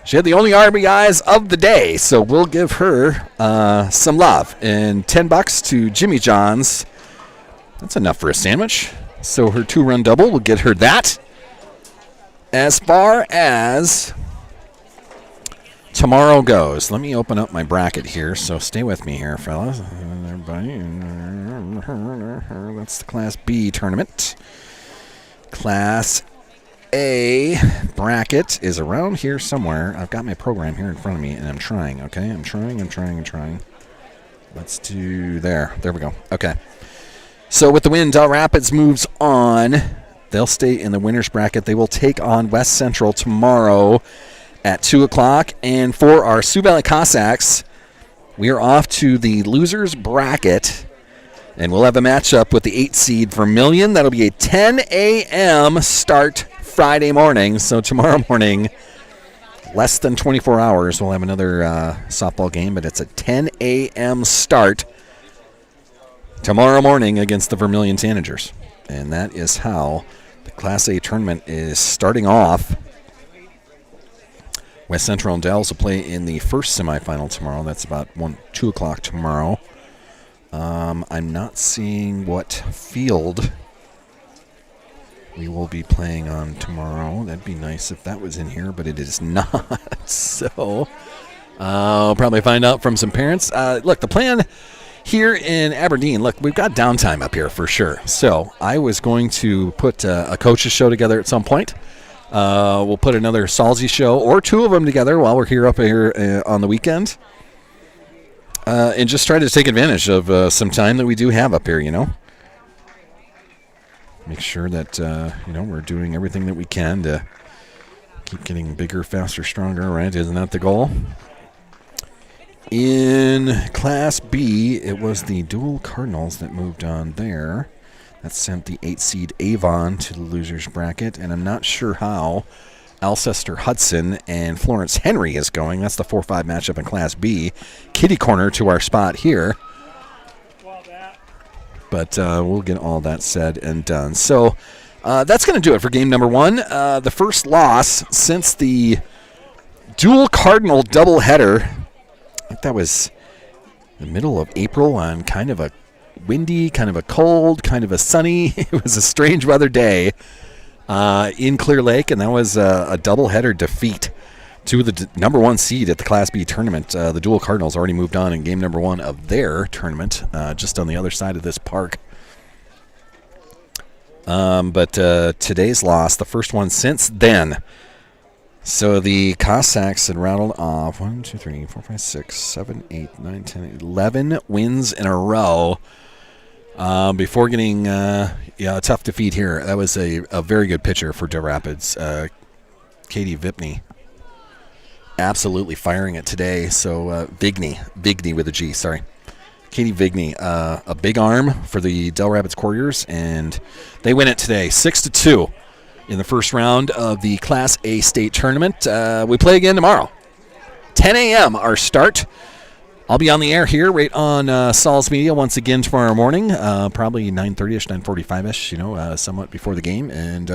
She had the only RBIs of the day, so we'll give her some love. And $10 to Jimmy John's. That's enough for a sandwich. So her 2-run double will get her that. As far as tomorrow goes, let me open up my bracket here, so stay with me here, fellas. Everybody, that's the Class B tournament. Class A bracket is around here somewhere. I've got my program here in front of me, and I'm trying, okay? I'm trying. Let's do there. There we go. Okay. So with the win, Del Rapids moves on. They'll stay in the winner's bracket. They will take on West Central tomorrow at 2 o'clock. And for our Sioux Valley Cossacks, we are off to the losers bracket. And we'll have a matchup with the 8 seed Vermilion. That'll be a 10 a.m. start Friday morning. So tomorrow morning, less than 24 hours, we'll have another softball game. But it's a 10 a.m. start tomorrow morning against the Vermilion Tanagers. And that is how the Class A tournament is starting off. West Central and Dells will play in the first semifinal tomorrow. That's about 2 o'clock tomorrow. I'm not seeing what field we will be playing on tomorrow. That'd be nice if that was in here, but it is not. So I'll probably find out from some parents. Look, the plan here in Aberdeen, look, we've got downtime up here for sure. So I was going to put a coach's show together at some point. We'll put another Salsy show or two of them together while we're here up here on the weekend. And just try to take advantage of some time that we do have up here, you know. Make sure that, we're doing everything that we can to keep getting bigger, faster, stronger, right? Isn't that the goal? In Class B, it was the Dual Cardinals that moved on there. That sent the 8 seed Avon to the losers bracket, and I'm not sure how Alcester Hudson and Florence Henry is going. That's the 4-5 matchup in Class B. Kitty corner to our spot here. But we'll get all that said and done. So that's going to do it for game number one. The first loss since the Dual Cardinal doubleheader. I think that was the middle of April on kind of a windy, kind of a cold, kind of a sunny. It was a strange weather day in Clear Lake, and that was a doubleheader defeat to the number one seed at the Class B tournament. The Dual Cardinals already moved on in game number one of their tournament, just on the other side of this park. But today's loss, the first one since then. So the Cossacks had rattled off 1, 2, 3, 4, 5, 6, 7, 8, 9, 10, 11 wins in a row before getting a tough defeat here. That was a very good pitcher for Del Rapids. Katie Vipney. Absolutely firing it today. So Vigney with a G, sorry. Katie Vigney, a big arm for the Del Rapids Couriers, and they win it today, 6-2 in the first round of the Class A state tournament. We play again tomorrow, 10 a.m. our start. I'll be on the air here right on Saul's Media once again tomorrow morning, probably 9:30ish, 9:45ish, somewhat before the game, and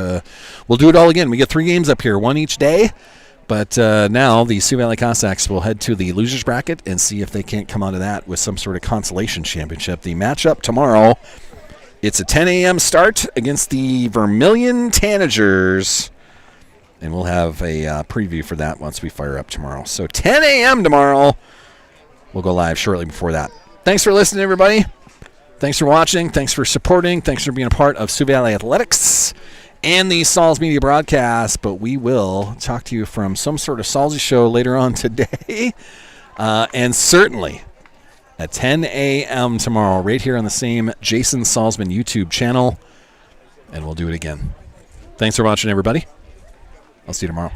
we'll do it all again. We get 3 games up here, 1 each day. But now the Sioux Valley Cossacks will head to the losers bracket and see if they can't come out of that with some sort of consolation championship. The matchup tomorrow, it's a 10 a.m. start against the Vermilion Tanagers. And we'll have a preview for that once we fire up tomorrow. So 10 a.m. tomorrow. We'll go live shortly before that. Thanks for listening, everybody. Thanks for watching. Thanks for supporting. Thanks for being a part of Sioux Valley Athletics and the Saul's Media broadcast, but we will talk to you from some sort of Saulsy show later on today, and certainly at 10 a.m. tomorrow, right here on the same Jason Salzman YouTube channel, and we'll do it again. Thanks for watching, everybody. I'll see you tomorrow.